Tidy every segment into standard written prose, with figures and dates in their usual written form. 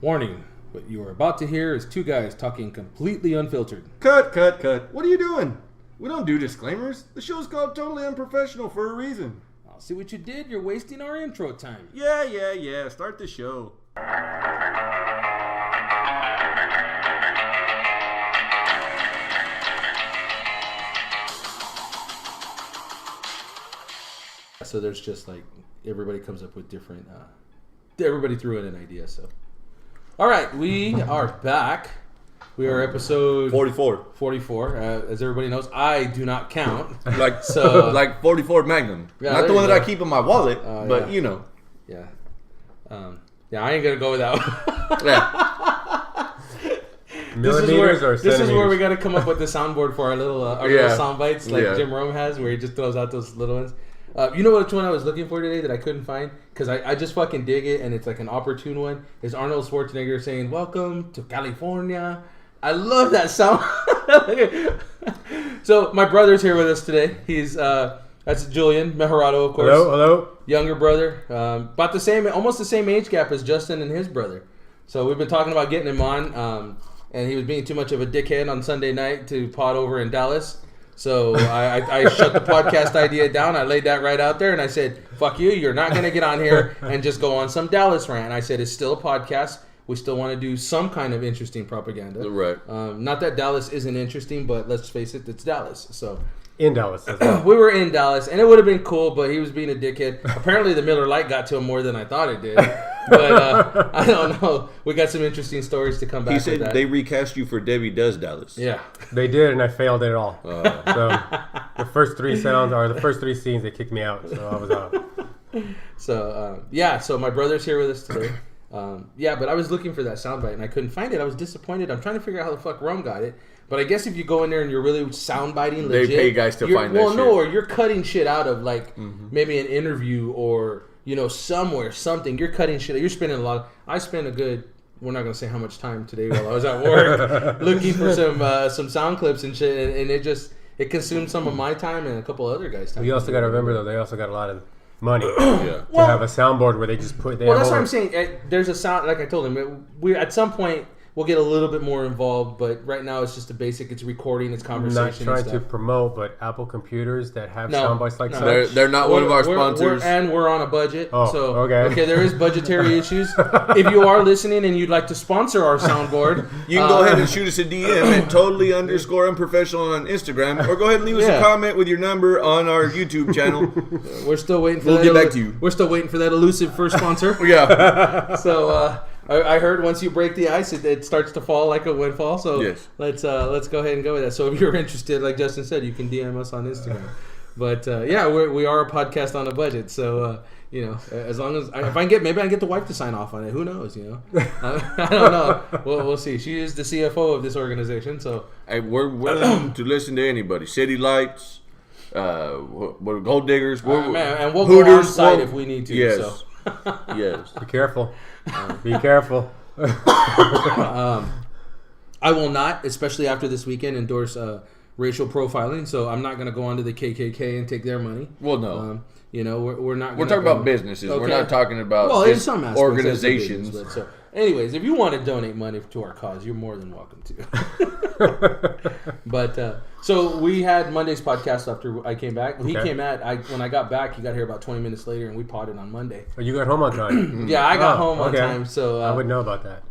Warning, what you are about to hear is two guys talking completely unfiltered. Cut. What are you doing? We don't do disclaimers. The show's called Totally Unprofessional for a reason. I'll see what you did. You're wasting our intro time. Yeah. Start the show. So there's just like, everybody comes up with different, everybody threw in an idea, so. All right, we are back. We are episode 44. As everybody knows, I do not count. Like 44 Magnum. Yeah, not the one that I keep in my wallet, but yeah. you know. Yeah. I ain't gonna go with that one. Yeah. This is where we got to come up with the soundboard for our little sound bites, like Jim Rome has, where he just throws out those little ones. You know which one I was looking for today that I couldn't find? Because I just fucking dig it, and it's like an opportune one. Is Arnold Schwarzenegger saying, "Welcome to California." I love that sound. So my brother's here with us today. He's that's Julian Mejorado, of course. Hello. Younger brother, almost the same age gap as Justin and his brother. So we've been talking about getting him on, and he was being too much of a dickhead on Sunday night to pod over in Dallas. So I shut the podcast idea down. I laid that right out there, and I said, "Fuck you! You're not going to get on here and just go on some Dallas rant." I said, "It's still a podcast. We still want to do some kind of interesting propaganda." Right. Not that Dallas isn't interesting, but let's face it, it's Dallas. So in Dallas. As well. We were in Dallas, and it would have been cool, but he was being a dickhead. Apparently, the Miller Lite got to him more than I thought it did. But I don't know. We got some interesting stories to come back. He said with that. they recast you for Debbie Does Dallas. Yeah, they did, and I failed it all. So the first three scenes, they kicked me out. So I was out. So my brother's here with us today. But I was looking for that soundbite and I couldn't find it. I was disappointed. I'm trying to figure out how the fuck Rum got it. But I guess if you go in there and you're really soundbiting legit, they pay guys to find that shit. Or you're cutting shit out of like maybe an interview or something. You're cutting shit. You're spending a lot. I spent a good. We're not gonna say how much time today while I was at work looking for some sound clips and shit, and it consumed some of my time and a couple other guys' time. You also got to remember though, they also got a lot of money to have a soundboard where they just put. That's what I'm saying. There's a sound, like I told him. We at some point we'll get a little bit more involved, but right now it's just a basic. It's recording, it's conversation. I'm not trying to promote, but Apple computers that have soundbites like such. They're not one of our sponsors, and we're on a budget. Oh, so okay. There is budgetary issues. If you are listening and you'd like to sponsor our soundboard, you can go ahead and shoot us a DM at totally_unprofessional on Instagram, or go ahead and leave us a comment with your number on our YouTube channel. We're still waiting for We'll get back to you. We're still waiting for that elusive first sponsor. Yeah. So I heard once you break the ice, it starts to fall like a windfall. So yes. Let's go ahead and go with that. So if you're interested, like Justin said, you can DM us on Instagram. But we are a podcast on a budget. So as long as if I can get the wife to sign off on it. Who knows? I don't know. We'll see. She is the CFO of this organization. So we're willing to listen to anybody. City Lights, we're Gold Diggers. And we'll go on site if we need to. Yes. So. Yes. Be careful. Be careful. I will not, especially after this weekend, endorse racial profiling. So I'm not going to go onto the KKK and take their money. Well, no. We're not. We're talking about businesses. Okay. We're not talking about in some aspects, organizations. Business, so, anyways, if you want to donate money to our cause, you're more than welcome to. But so we had Monday's podcast after I came back. He came when I got back. He got here about 20 minutes later, and we potted on Monday. Oh, you got home on time. Yeah, I got home on time. So I would know about that.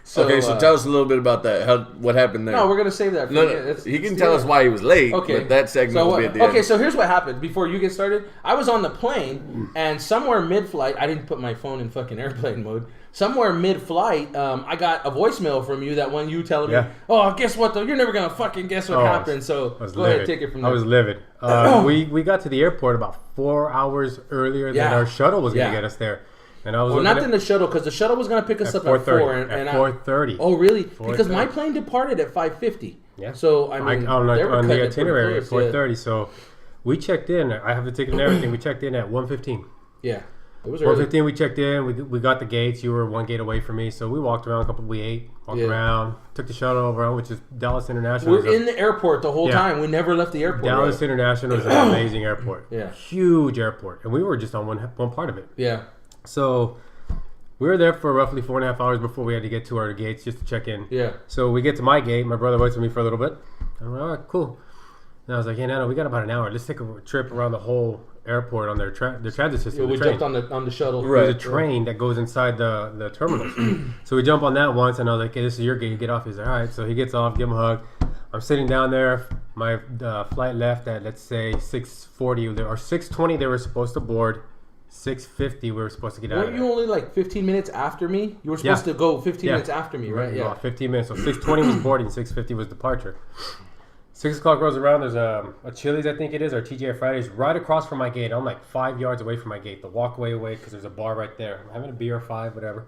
So tell us a little bit about that. What happened there? No, we're going to save that for you. He can tell us why he was late, but that segment will be at the end. Okay, so here's what happened. Before you get started, I was on the plane, and somewhere mid-flight, I didn't put my phone in fucking airplane mode. Somewhere mid-flight, I got a voicemail from you that when you telling me, "Oh, guess what though? You're never going to fucking guess what happened." So go ahead, take it from there. I was livid. We got to the airport about 4 hours earlier than our shuttle was going to get us there. And I was not in the shuttle, because the shuttle was going to pick us up at 4. At 4:30. Oh, really? Because my plane departed at 5:50. Yeah. So, I mean, on the itinerary at 4:30. Yeah. So, we checked in. I have the ticket and everything. We checked in at 1:15. Yeah. It was early. 1:15 we checked in. We got the gates. You were one gate away from me. So, we walked around we ate, around, took the shuttle around, which is Dallas International. We're in the airport the whole time. We never left the airport. Dallas International is an amazing airport. Yeah. Huge airport. And we were just on one part of it. Yeah. So We were there for roughly 4.5 hours before we had to get to our gates just to check in. Yeah. So we get to my gate. My brother waits with me for a little bit. I'm like, all right, cool. And I was like, hey, Nano, we got about an hour. Let's take a trip around the whole airport on their transit system. Yeah, we jumped on the shuttle. Right. There's a train that goes inside the terminals. So we jump on that once, and I was like, hey, this is your gate. You get off. He's like, all right. So he gets off, give him a hug. I'm sitting down there. My flight left at, let's say, 6:40 or 6:20. They were supposed to board. 6:50 we were supposed to get out of there. Weren't you only like 15 minutes after me? You were supposed to go 15 minutes after me, right? Yeah. 15 minutes. So 6:20 was boarding, 6:50 was departure. 6 o'clock rolls around. There's a Chili's, I think it is, or TGI Fridays, right across from my gate. I'm like 5 yards away from my gate, the walkway away, because there's a bar right there. I'm having a beer or 5, whatever.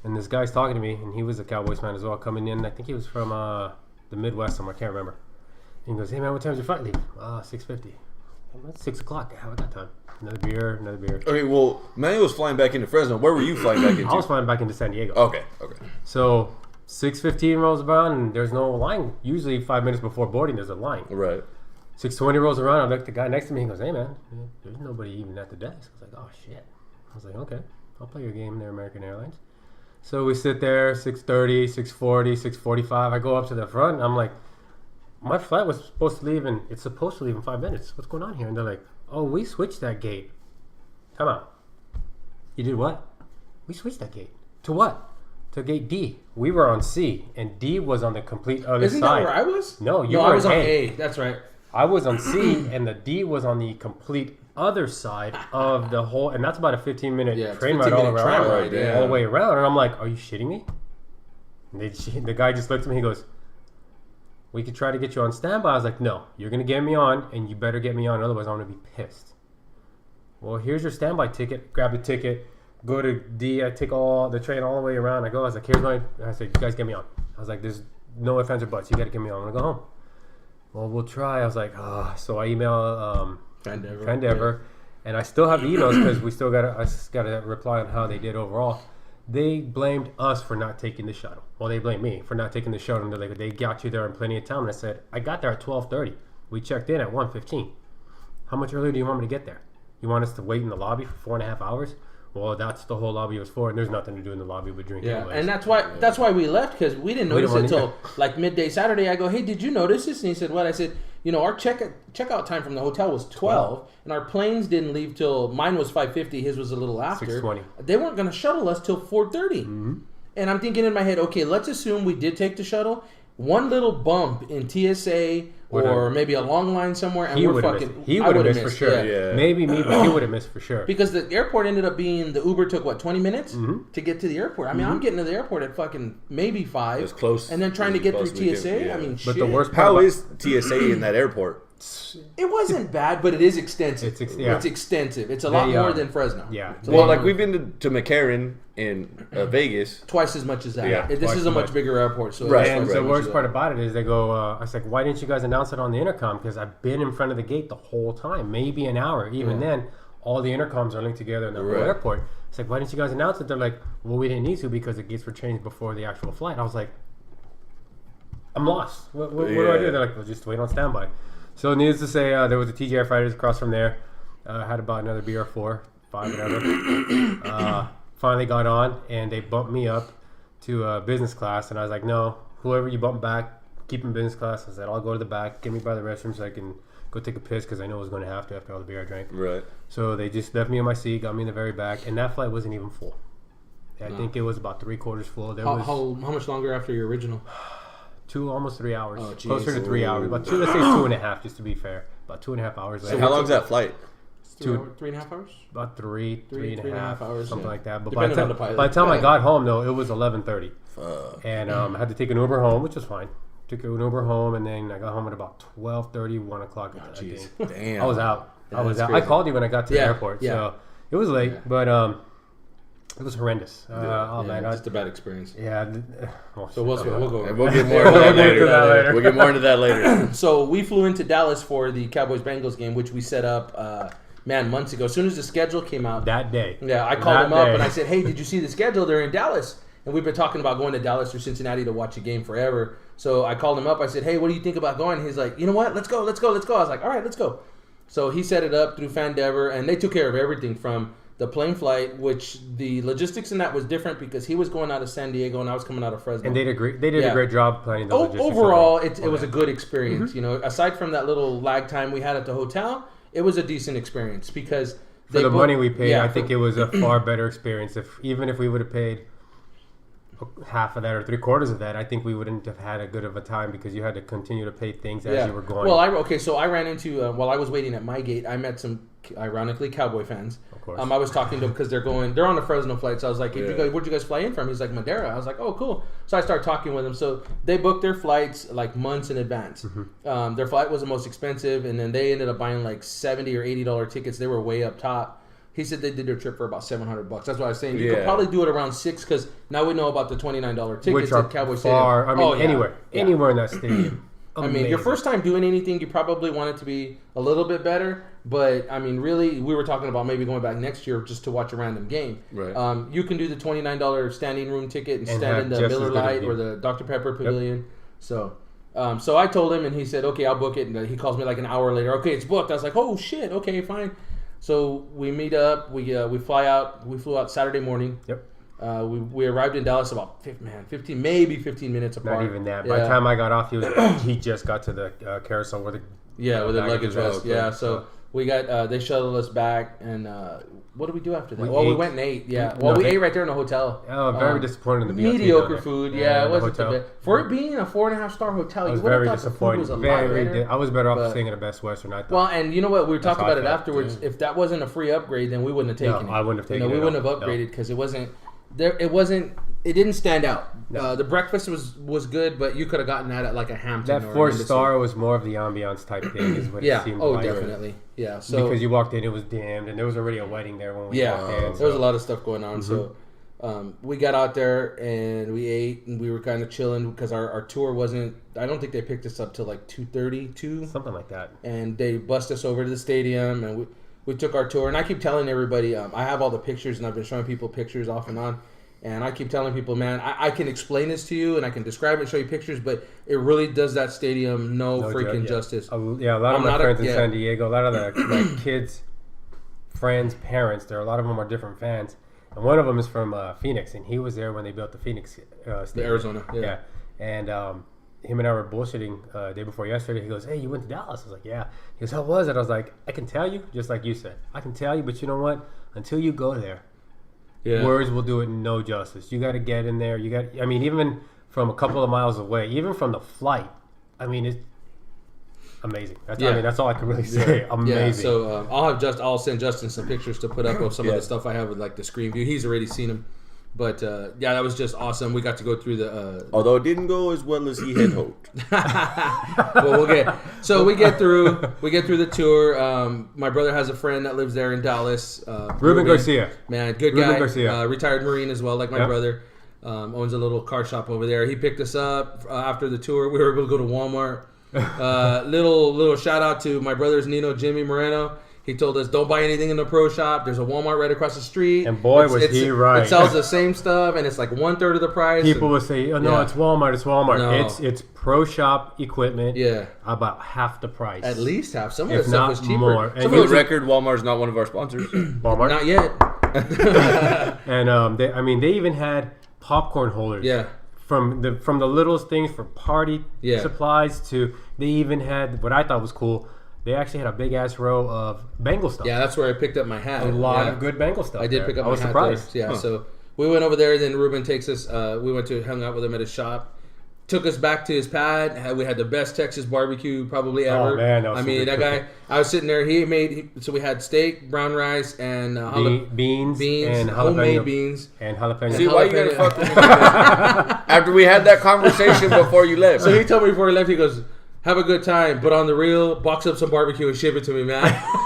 And this guy's talking to me, and he was a Cowboys fan as well, coming in. I think he was from the Midwest somewhere. I can't remember. And he goes, hey, man, what time's your flight leave? 6:50. It's 6 o'clock. Yeah, I got time. Another beer. Okay, well, Manuel was flying back into Fresno. Where were you flying back into? I was flying back into San Diego. Okay. So 6:15 rolls around, and there's no line. Usually 5 minutes before boarding, there's a line. Right. 6:20 rolls around. I look at the guy next to me. He goes, hey, man, there's nobody even at the desk. I was like, oh, shit. I was like, okay, I'll play your game there, American Airlines. So we sit there, 6:30, 6:40, 6:45. I go up to the front, and I'm like, my flight was supposed to leave, and it's supposed to leave in 5 minutes. What's going on here? And they're like, oh, we switched that gate. Come on. You did what? We switched that gate. To what? To gate D. We were on C, and D was on the complete other Isn't side. Isn't that where I was? No, I was on A. That's right. I was on C, and the D was on the complete other side of the whole, and that's about a 15-minute train ride all around, all the way around. And I'm like, are you shitting me? And the guy just looked at me. He goes, we could try to get you on standby. I was like, no, you're going to get me on, and you better get me on, otherwise I'm going to be pissed. Well, here's your standby ticket. Grab the ticket. Go to D. I take the train all the way around. I was like, here's my... I said, you guys get me on. I was like, there's no ifs, ands, or buts. You got to get me on. I'm going to go home. Well, we'll try. I was like, So I email Fandever. And I still have the emails because I just got to reply on how they did overall. They blamed us for not taking the shuttle. Well, they blamed me for not taking the shuttle. And they're like, they got you there in plenty of time. And I said, I got there at 12:30. We checked in at 1:15. How much earlier do you want me to get there? You want us to wait in the lobby for 4.5 hours? Well, that's the whole lobby was for, and there's nothing to do in the lobby but drink. Yeah, anyways. And that's why we left, because we didn't notice it until like midday Saturday. I go, hey, did you notice this? And he said, what? I said, our checkout time from the hotel was 12, and our planes didn't leave till, mine was 5:50, his was a little after. 6:20. They weren't going to shuttle us till 4:30. Mm-hmm. And I'm thinking in my head, okay, let's assume we did take the shuttle. One little bump in TSA or maybe a long line somewhere, and we're fucking... He would have missed for sure. Yeah. Maybe me, but he would have missed for sure. Because the airport ended up being... The Uber took, 20 minutes to get to the airport? I mean, I'm getting to the airport at fucking maybe 5. It's close. And then trying to get through TSA. I mean, but shit. The worst part How is TSA in that airport? It wasn't bad, but it is extensive. It's extensive. It's a lot more than Fresno. Yeah. Well, like we've been to McCarran in Vegas. Twice as much as that. Yeah, this is a much bigger airport. So and the worst part about it is they go, I was like, why didn't you guys announce it on the intercom? Because I've been in front of the gate the whole time, maybe an hour. Even then, all the intercoms are linked together in the whole airport. It's like, why didn't you guys announce it? They're like, well, we didn't need to because the gates were changed before the actual flight. I was like, I'm lost. What do I do? They're like, well, just wait on standby. So needless to say, there was a TGI Fridays across from there. Had about another beer or 4, 5, whatever. Finally got on, and they bumped me up to business class. And I was like, no, whoever you bump back, keep in business class. I said, I'll go to the back, get me by the restroom so I can go take a piss because I know I was going to have to after all the beer I drank. Right. So they just left me in my seat, got me in the very back, and that flight wasn't even full. I think it was about 3/4 full. How much longer after your original? Almost 3 hours. Oh, geez. Closer to 3 hours. Let's say 2.5, just to be fair. About 2.5 hours later. So how long's that flight? 3.5 hours? About three and a half hours, something like that. But by the time I got home, though, it was 11:30. Fuck. And I had to take an Uber home, which was fine. Took an Uber home, and then I got home at about 12:30, 1 o'clock. Damn. I was out. I called you when I got to the airport. Yeah. So it was late, but it was horrendous. Man, just a bad experience. Yeah. So we'll go. And we'll get more into that later. We'll get more into that later. So we flew into Dallas for the Cowboys-Bengals game, which we set up, months ago. As soon as the schedule came out. That day. Yeah, I called him up and I said, hey, did you see the schedule? They're in Dallas. And we've been talking about going to Dallas or Cincinnati to watch a game forever. So I called him up. I said, hey, what do you think about going? He's like, you know what? Let's go. I was like, all right, let's go. So he set it up through Fandever, and they took care of everything from the plane flight, which the logistics in that was different because he was going out of San Diego and I was coming out of Fresno. And they did a great job planning the logistics. Overall, it was a good experience. You know, aside from that little lag time we had at the hotel, it was a decent experience because for the money we paid, I think it was a far better experience. Even if we would have paid half of that or 3/4 of that, I think we wouldn't have had a good of a time because you had to continue to pay things as you were going. Well, so I ran into while I was waiting at my gate, I met some ironically Cowboy fans. Of course. I was talking to them because they're on the Fresno flight. So I was like, where'd you guys fly in from? He's like, Madera. I was like, oh, cool. So I started talking with them. So they booked their flights like months in advance. Their flight was the most expensive, and then they ended up buying like $70 or $80 tickets. They were way up top. He said they did their trip for about $700. That's what I was saying. You could probably do it around $6 because now we know about the $29 tickets which are at Cowboy far. Stadium. Anywhere in that stadium. I mean, your first time doing anything, you probably want it to be a little bit better. But, I mean, really, we were talking about maybe going back next year just to watch a random game. Right. You can do the $29 standing room ticket and stand in the Miller Lite or the Dr. Pepper Pavilion. Yep. So I told him, and he said, okay, I'll book it. And he calls me like an hour later. Okay, it's booked. I was like, oh, shit. Okay, fine. So we meet up. We fly out. We flew out Saturday morning. Yep. We arrived in Dallas about 15 minutes apart. Not even that. By the time I got off, he just got to the carousel with the with the luggage rest. Yeah. So we got they shuttled us back, and what did we do after that? We went and ate. Yeah. Well, we ate right there in the hotel. Oh, very disappointed in the BLT. Mediocre food. Yeah, it wasn't too bad. For it being a 4.5-star hotel, I was you would have very thought the food was a lot better. I was better off staying in a Best Western. I thought. Well, and you know what? We talked about it afterwards. If that wasn't a free upgrade, then we wouldn't have taken it. I wouldn't have taken it. We wouldn't have upgraded because it wasn't. It didn't stand out. No. The breakfast was good, but you could have gotten that at like a Hampton. That 4-star was more of the ambiance type thing, is what it seemed like. Definitely. Yeah. So because you walked in, it was damned, and there was already a wedding there when we walked in. There was a lot of stuff going on. So we got out there and we ate, and we were kind of chilling because our tour wasn't. I don't think they picked us up till like 2:30, something like that. And they bussed us over to the stadium, and we took our tour. And I keep telling everybody, I have all the pictures, and I've been showing people pictures off and on. And I keep telling people, man, I can explain this to you and I can describe it and show you pictures, but it really does that stadium no freaking justice. A lot of my friends in San Diego, a lot of the kids, friends, parents, a lot of them are different fans. And one of them is from Phoenix, and he was there when they built the Phoenix stadium. The Arizona, yeah. And him and I were bullshitting day before yesterday. He goes, hey, you went to Dallas? I was like, yeah. He goes, how was it? I was like, I can tell you, just like you said. I can tell you, but you know what? Until you go there, words will do it no justice. You got to get in there. Even from a couple of miles away, even from the flight, it's amazing. That's all I can really say. Amazing. Yeah. So I'll send Justin some pictures to put up of some of the stuff I have with like the screen view. He's already seen them. But that was just awesome. We got to go through the. Although it didn't go as well as he had hoped. Well, we get through the tour. My brother has a friend that lives there in Dallas. Ruben Garcia, man, good guy. Garcia. Retired Marine as well, like my brother. Owns a little car shop over there. He picked us up after the tour. We were able to go to Walmart. Little shout out to my brothers Nino, Jimmy Moreno. He told us, don't buy anything in the pro shop. There's a Walmart right across the street. And boy, was he right. It sells the same stuff, and it's like 1/3 of the price. People will say, oh, no, it's Walmart. It's Walmart. No. It's pro shop equipment. Yeah. About half the price. At least half. Some of the stuff was cheaper. More. And for the record, Walmart's not one of our sponsors. Walmart? Not yet. And they even had popcorn holders. Yeah. From the littlest things for party supplies to, they even had, what I thought was cool, they actually had a big ass row of Bengal stuff. Yeah, that's where I picked up my hat. A lot of good Bengal stuff. I did pick up my hat. I was surprised. There. Yeah, so we went over there. Then Ruben takes us. We went to hang out with him at his shop. Took us back to his pad. We had the best Texas barbecue probably ever. Oh man, that guy. I was sitting there. So we had steak, brown rice, and beans, and homemade beans, and jalapeno. See why you gotta fuck with me? After we had that conversation before you left. So he told me before he left, he goes, have a good time, but on the real, box up some barbecue and ship it to me, man.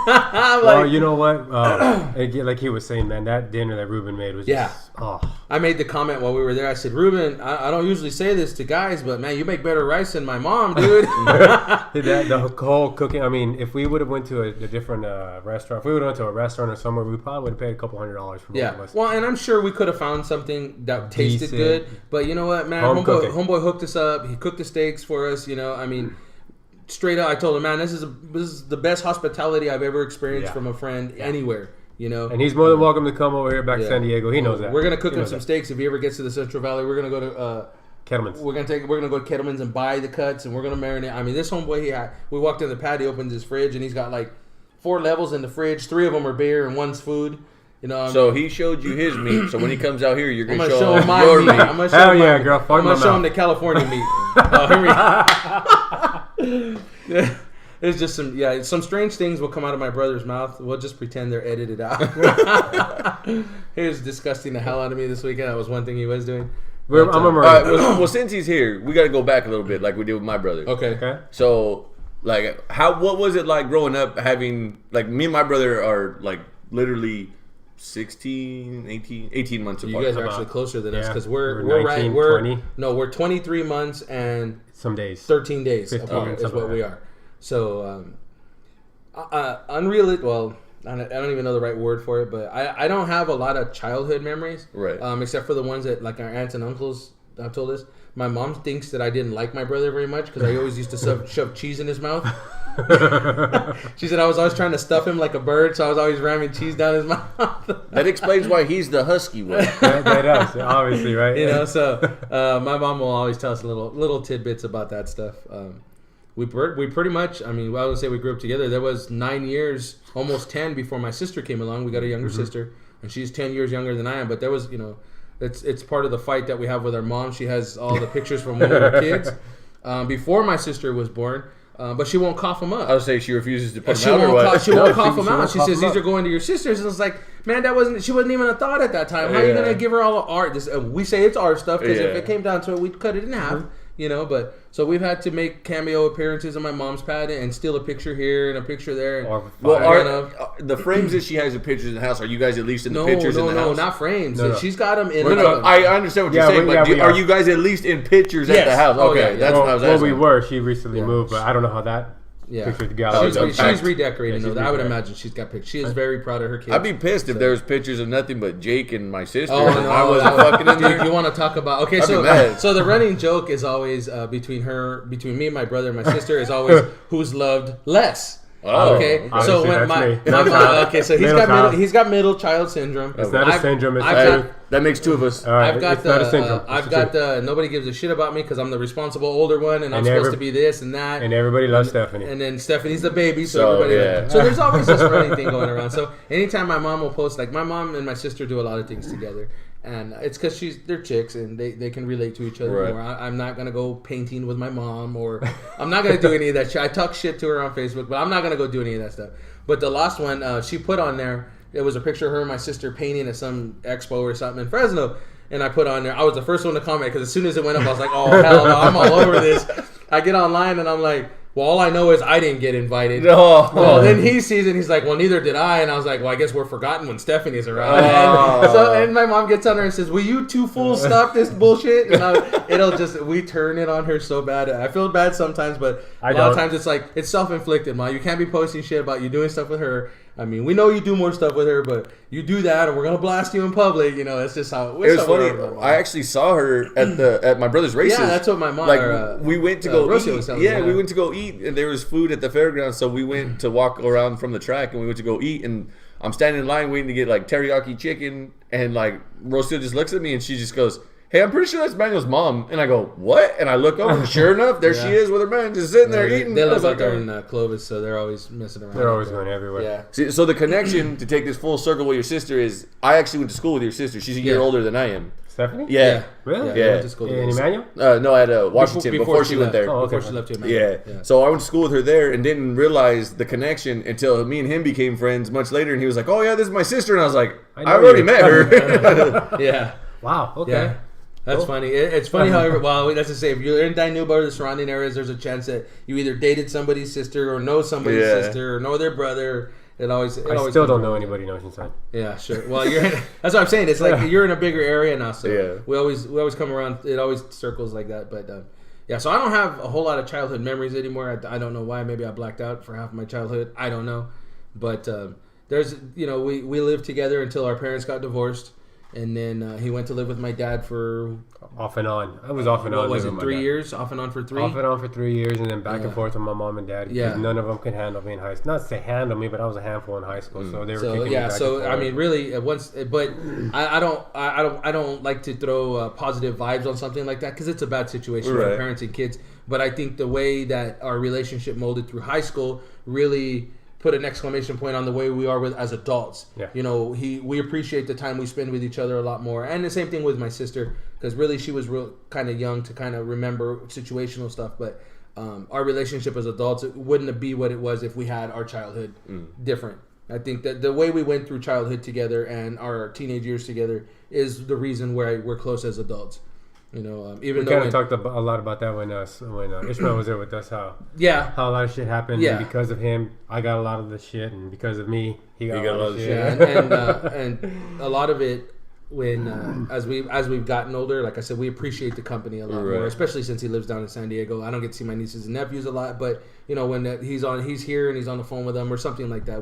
Well, you know what? Like he was saying, man, that dinner that Ruben made was just, I made the comment while we were there. I said, Ruben, I don't usually say this to guys, but man, you make better rice than my mom, dude. The whole cooking. If we would have went to a different restaurant, if we would have went to a restaurant or somewhere, we probably would have paid $200 for both of us. Well, and I'm sure we could have found something that tasted good, but you know what, man? Homeboy hooked us up. He cooked the steaks for us. Straight up, I told him, man, this is the best hospitality I've ever experienced from a friend anywhere. You know, and he's more than welcome to come over here back to San Diego. He knows that. We're gonna cook him some steaks if he ever gets to the Central Valley. We're gonna go to Kettleman's. We're gonna go to Kettleman's and buy the cuts, and we're gonna marinate. I mean, this homeboy, we walked in the pad, he opens his fridge, and he's got like 4 levels in the fridge. 3 of them are beer, and 1's food. You know, so he showed you his meat. So when he comes out here, you're gonna show him him my your meat. meat. I'm gonna show him girl. I'm gonna show him the California meat. Here we go. It's just some strange things will come out of my brother's mouth. We'll just pretend they're edited out. He was disgusting the hell out of me this weekend. That was one thing he was doing. But, I'm a Marine. Well, since he's here, we got to go back a little bit, like we did with my brother. Okay. So, like, what was it like growing up having, like, me and my brother are, like, literally 18 months apart. You guys are actually closer than us because we're 19, right. 20. We're 23 months and some days, 13 days 15, apart is what we are. So, unreal. Well, I don't even know the right word for it, but I don't have a lot of childhood memories, right? Except for the ones that like our aunts and uncles told us. My mom thinks that I didn't like my brother very much because I always used to shove cheese in his mouth. She said I was always trying to stuff him like a bird, so I was always ramming cheese down his mouth. That explains why he's the husky one. that does, obviously, right? You know, so my mom will always tell us little tidbits about that stuff. We pretty much, I mean, I would say we grew up together. There was 9 years, almost 10 before my sister came along. We got a younger sister, and she's 10 years younger than I am. But there was, you know, it's part of the fight that we have with our mom. She has all the pictures from when we were kids before my sister was born. But she won't cough them up. I would say she refuses to put them out or what? She won't cough them out. She says, these are going to your sisters. And it's like, man, she wasn't even a thought at that time. How are you going to give her all the art? We say it's our stuff because if it came down to it, we'd cut it in half. You know, but so we've had to make cameo appearances on my mom's pad and steal a picture here and a picture there. The frames that she has of pictures in the house, are you guys at least in the pictures in the house? No, not frames. No. She's got them in. I understand what you're saying, but are you guys at least in pictures at the house? Okay, that's what I was asking. Well, we were. She recently moved, but I don't know how that. She's redecorating. I would imagine she's got pictures. She is very proud of her kids. I'd be pissed if there was pictures of nothing but Jake and my sister. And I wasn't fucking in there. You want to talk about? Okay, so the running joke is always between me and my brother and my sister is always who's loved less. Oh, okay. So when he's got middle child syndrome. It's not a syndrome. That makes 2 of us. Right, I've got the nobody gives a shit about me because I'm the responsible older one and I'm supposed to be this and that. And everybody loves Stephanie. And then Stephanie's the baby, so everybody. So there's always this running thing going around. So anytime my mom will post, like my mom and my sister do a lot of things together. And it's because they're chicks and they can relate to each other more. I'm not going to go painting with my mom or I'm not going to do any of that shit. I talk shit to her on Facebook, but I'm not going to go do any of that stuff. But the last one, she put on there, it was a picture of her and my sister painting at some expo or something in Fresno. And I put on there, I was the first one to comment because as soon as it went up, I was like, oh, hell no, I'm all over this. I get online and I'm like, well, all I know is I didn't get invited. No. Well, then he sees it and he's like, well, neither did I. And I was like, well, I guess we're forgotten when Stephanie's around. And my mom gets on her and says, will you two fools stop this bullshit? And we turn it on her so bad. I feel bad sometimes, but a lot of times it's like, it's self-inflicted, Ma. You can't be posting shit about you doing stuff with her. I mean, we know you do more stuff with her, but you do that, and we're gonna blast you in public. You know, it's just how. It was funny. I actually saw her at my brother's races. Yeah, that's what my mom. We went to go eat. We went to go eat, and there was food at the fairgrounds, so we went to walk around from the track, and we went to go eat. And I'm standing in line waiting to get like teriyaki chicken, and like Rocio just looks at me, and she just goes, hey, I'm pretty sure that's Manuel's mom. And I go, what? And I look over, and sure enough, there she is with her man just sitting there eating. They live out there in Clovis, so they're always messing around. They're always going everywhere. Yeah. See, so the connection, to take this full circle with your sister, is I actually went to school with your sister. She's a year older than I am. Stephanie? Yeah. Really? Yeah. Went to school In Emmanuel? No, at Washington, before she went there. Oh, okay. Before she left to Emmanuel. Yeah. So I went to school with her there and didn't realize the connection until me and him became friends much later. And he was like, oh, yeah, this is my sister. And I was like, I've already met her. Yeah. Wow. Okay. Yeah. That's funny. It's funny how, that's to say, if you're in Dinuba or the surrounding areas, there's a chance that you either dated somebody's sister or know somebody's sister or know their brother. I still don't know anybody in Oceanside. Yeah, sure. Well, that's what I'm saying. It's like you're in a bigger area now, so we always come around. It always circles like that. But so I don't have a whole lot of childhood memories anymore. I don't know why. Maybe I blacked out for half of my childhood. I don't know. But there's we lived together until our parents got divorced. And then he went to live with my dad for... Off and on. I was off and on. What was it, 3 years? Off and on for 3? Off and on for 3 years, and then back and forth with my mom and dad. Because none of them could handle me in high school. Not to say handle me, but I was a handful in high school. So they were kicking me back and forth. I mean, really, but I don't like to throw positive vibes on something like that because it's a bad situation for parents and kids. But I think the way that our relationship molded through high school really put an exclamation point on the way we are as adults. Yeah. You know, we appreciate the time we spend with each other a lot more. And the same thing with my sister, because really she was real kind of young to kind of remember situational stuff. But our relationship as adults, it wouldn't be what it was if we had our childhood different. I think that the way we went through childhood together and our teenage years together is the reason why we're close as adults. You know, even we kind of talked a lot about that when Ishmael was there with us. How a lot of shit happened. Yeah. And because of him, I got a lot of the shit, and because of me, he got a lot of shit. Yeah. And a lot of it when as we've gotten older, like I said, we appreciate the company a lot more, especially since he lives down in San Diego. I don't get to see my nieces and nephews a lot, but you know when he's here and he's on the phone with them or something like that,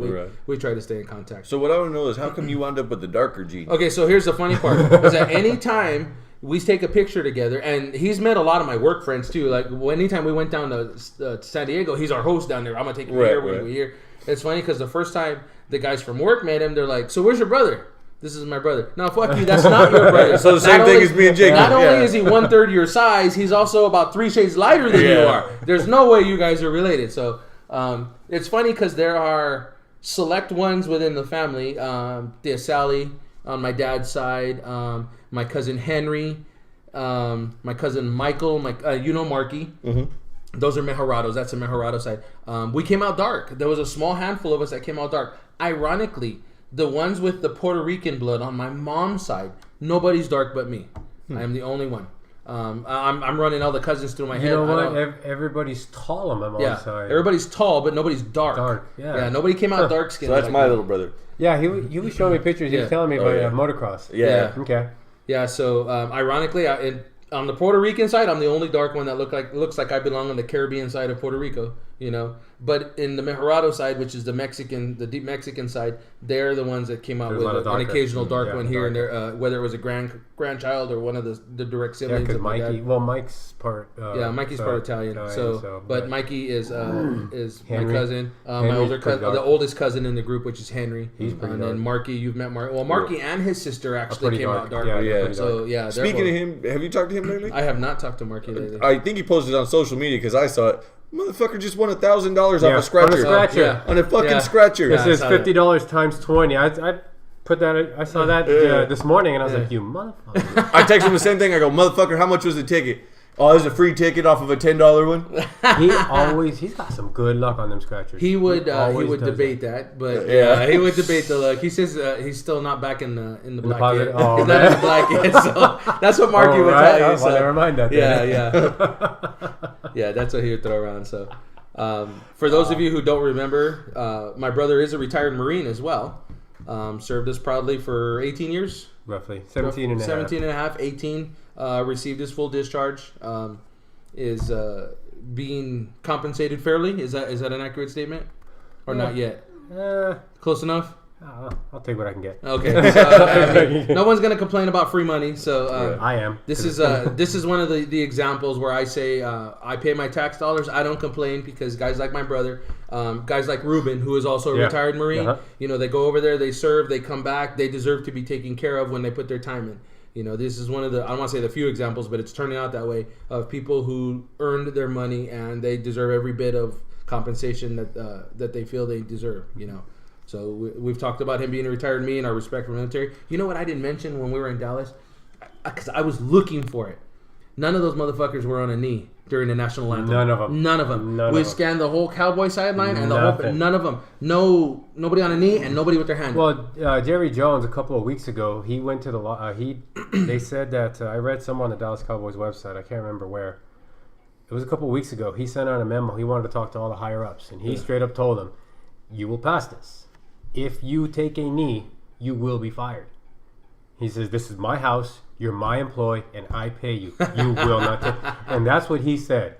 we try to stay in contact. So what I want to know is how come you wound up with the darker gene? Okay, so here's the funny part: is that any time we take a picture together, and he's met a lot of my work friends too. Like anytime we went down to San Diego, he's our host down there. I'm gonna take him here when we're here. It's funny because the first time the guys from work met him, they're like, "So where's your brother?" This is my brother. No, fuck you. That's not your brother. So the same thing as me and Jake. Not only is he 1/3 your size, he's also about 3 shades lighter than you are. There's no way you guys are related. So it's funny because there are select ones within the family. There's Sally on my dad's side. My cousin Henry, my cousin Michael, Marky. Mm-hmm. Those are Mejerados. That's the Mejerado side. We came out dark. There was a small handful of us that came out dark. Ironically, the ones with the Puerto Rican blood on my mom's side, nobody's dark but me. I am the only one. I'm running all the cousins through my head. You know what? Everybody's tall on my mom's side. Everybody's tall, but nobody's dark. Yeah. Nobody came out dark skinned. So that's my little brother. Yeah, he was showing me pictures. He was telling me about motocross. Yeah. Okay. Yeah. So ironically, on the Puerto Rican side, I'm the only dark one that looks like I belong on the Caribbean side of Puerto Rico. You know, but in the Mejerado side, which is the deep Mexican side, they're the ones that came out with an occasional dark one here and there, whether it was a grandchild or one of the direct siblings. Yeah, because Mike's part. Mikey's part Italian. But Mikey is my cousin, my older cousin, the oldest cousin in the group, which is Henry. He's pretty and dark. then Marky, you've met Marky. Well, Marky and his sister actually came out dark. Yeah. So yeah. Speaking of him, have you talked to him lately? I have not talked to Marky lately. I think he posted on social media because I saw it. Motherfucker just won $1,000 off a scratcher. On a fucking scratcher. This is $50 times 20. I put that. I saw that this morning, and I was like, "You motherfucker!" I texted him the same thing. I go, "Motherfucker, how much was the ticket?" Oh, there's a free ticket off of a $10 one. He's got some good luck on them scratchers. He would debate that, but he would debate the luck. He says he's still not back in the black yet. Oh, he's not in the black yet, so that's what Marky would tell you. So. Never mind that. Yeah, that's what he would throw around. So, for those of you who don't remember, my brother is a retired Marine as well. Served us proudly for 18 years. Roughly 17 and a half, 18. Received his full discharge. Is being compensated fairly. Is that an accurate statement? Or not yet? Close enough? I'll take what I can get. Okay. So, no one's gonna complain about free money. So I am. This is one of the examples where I say I pay my tax dollars. I don't complain because guys like my brother, guys like Ruben, who is also a retired Marine, you know, they go over there, they serve, they come back, they deserve to be taken care of when they put their time in. You know, this is one of the, I don't want to say the few examples, but it's turning out that way, of people who earned their money and they deserve every bit of compensation that they feel they deserve, you know. So we've talked about him being a retired Marine and our respect for military. You know what I didn't mention when we were in Dallas? Because I was looking for it. None of those motherfuckers were on a knee during the national anthem. None of them. We scanned the whole Cowboy sideline and none of them. Nobody on a knee and nobody with their hand. Well, Jerry Jones a couple of weeks ago, he went to the they said that I read somewhere on the Dallas Cowboys website. I can't remember where. It was a couple of weeks ago. He sent out a memo. He wanted to talk to all the higher ups, and he straight up told them, "You will pass this. If you take a knee, you will be fired." He says, "This is my house. You're my employee, and I pay you. You will not take." And that's what he said.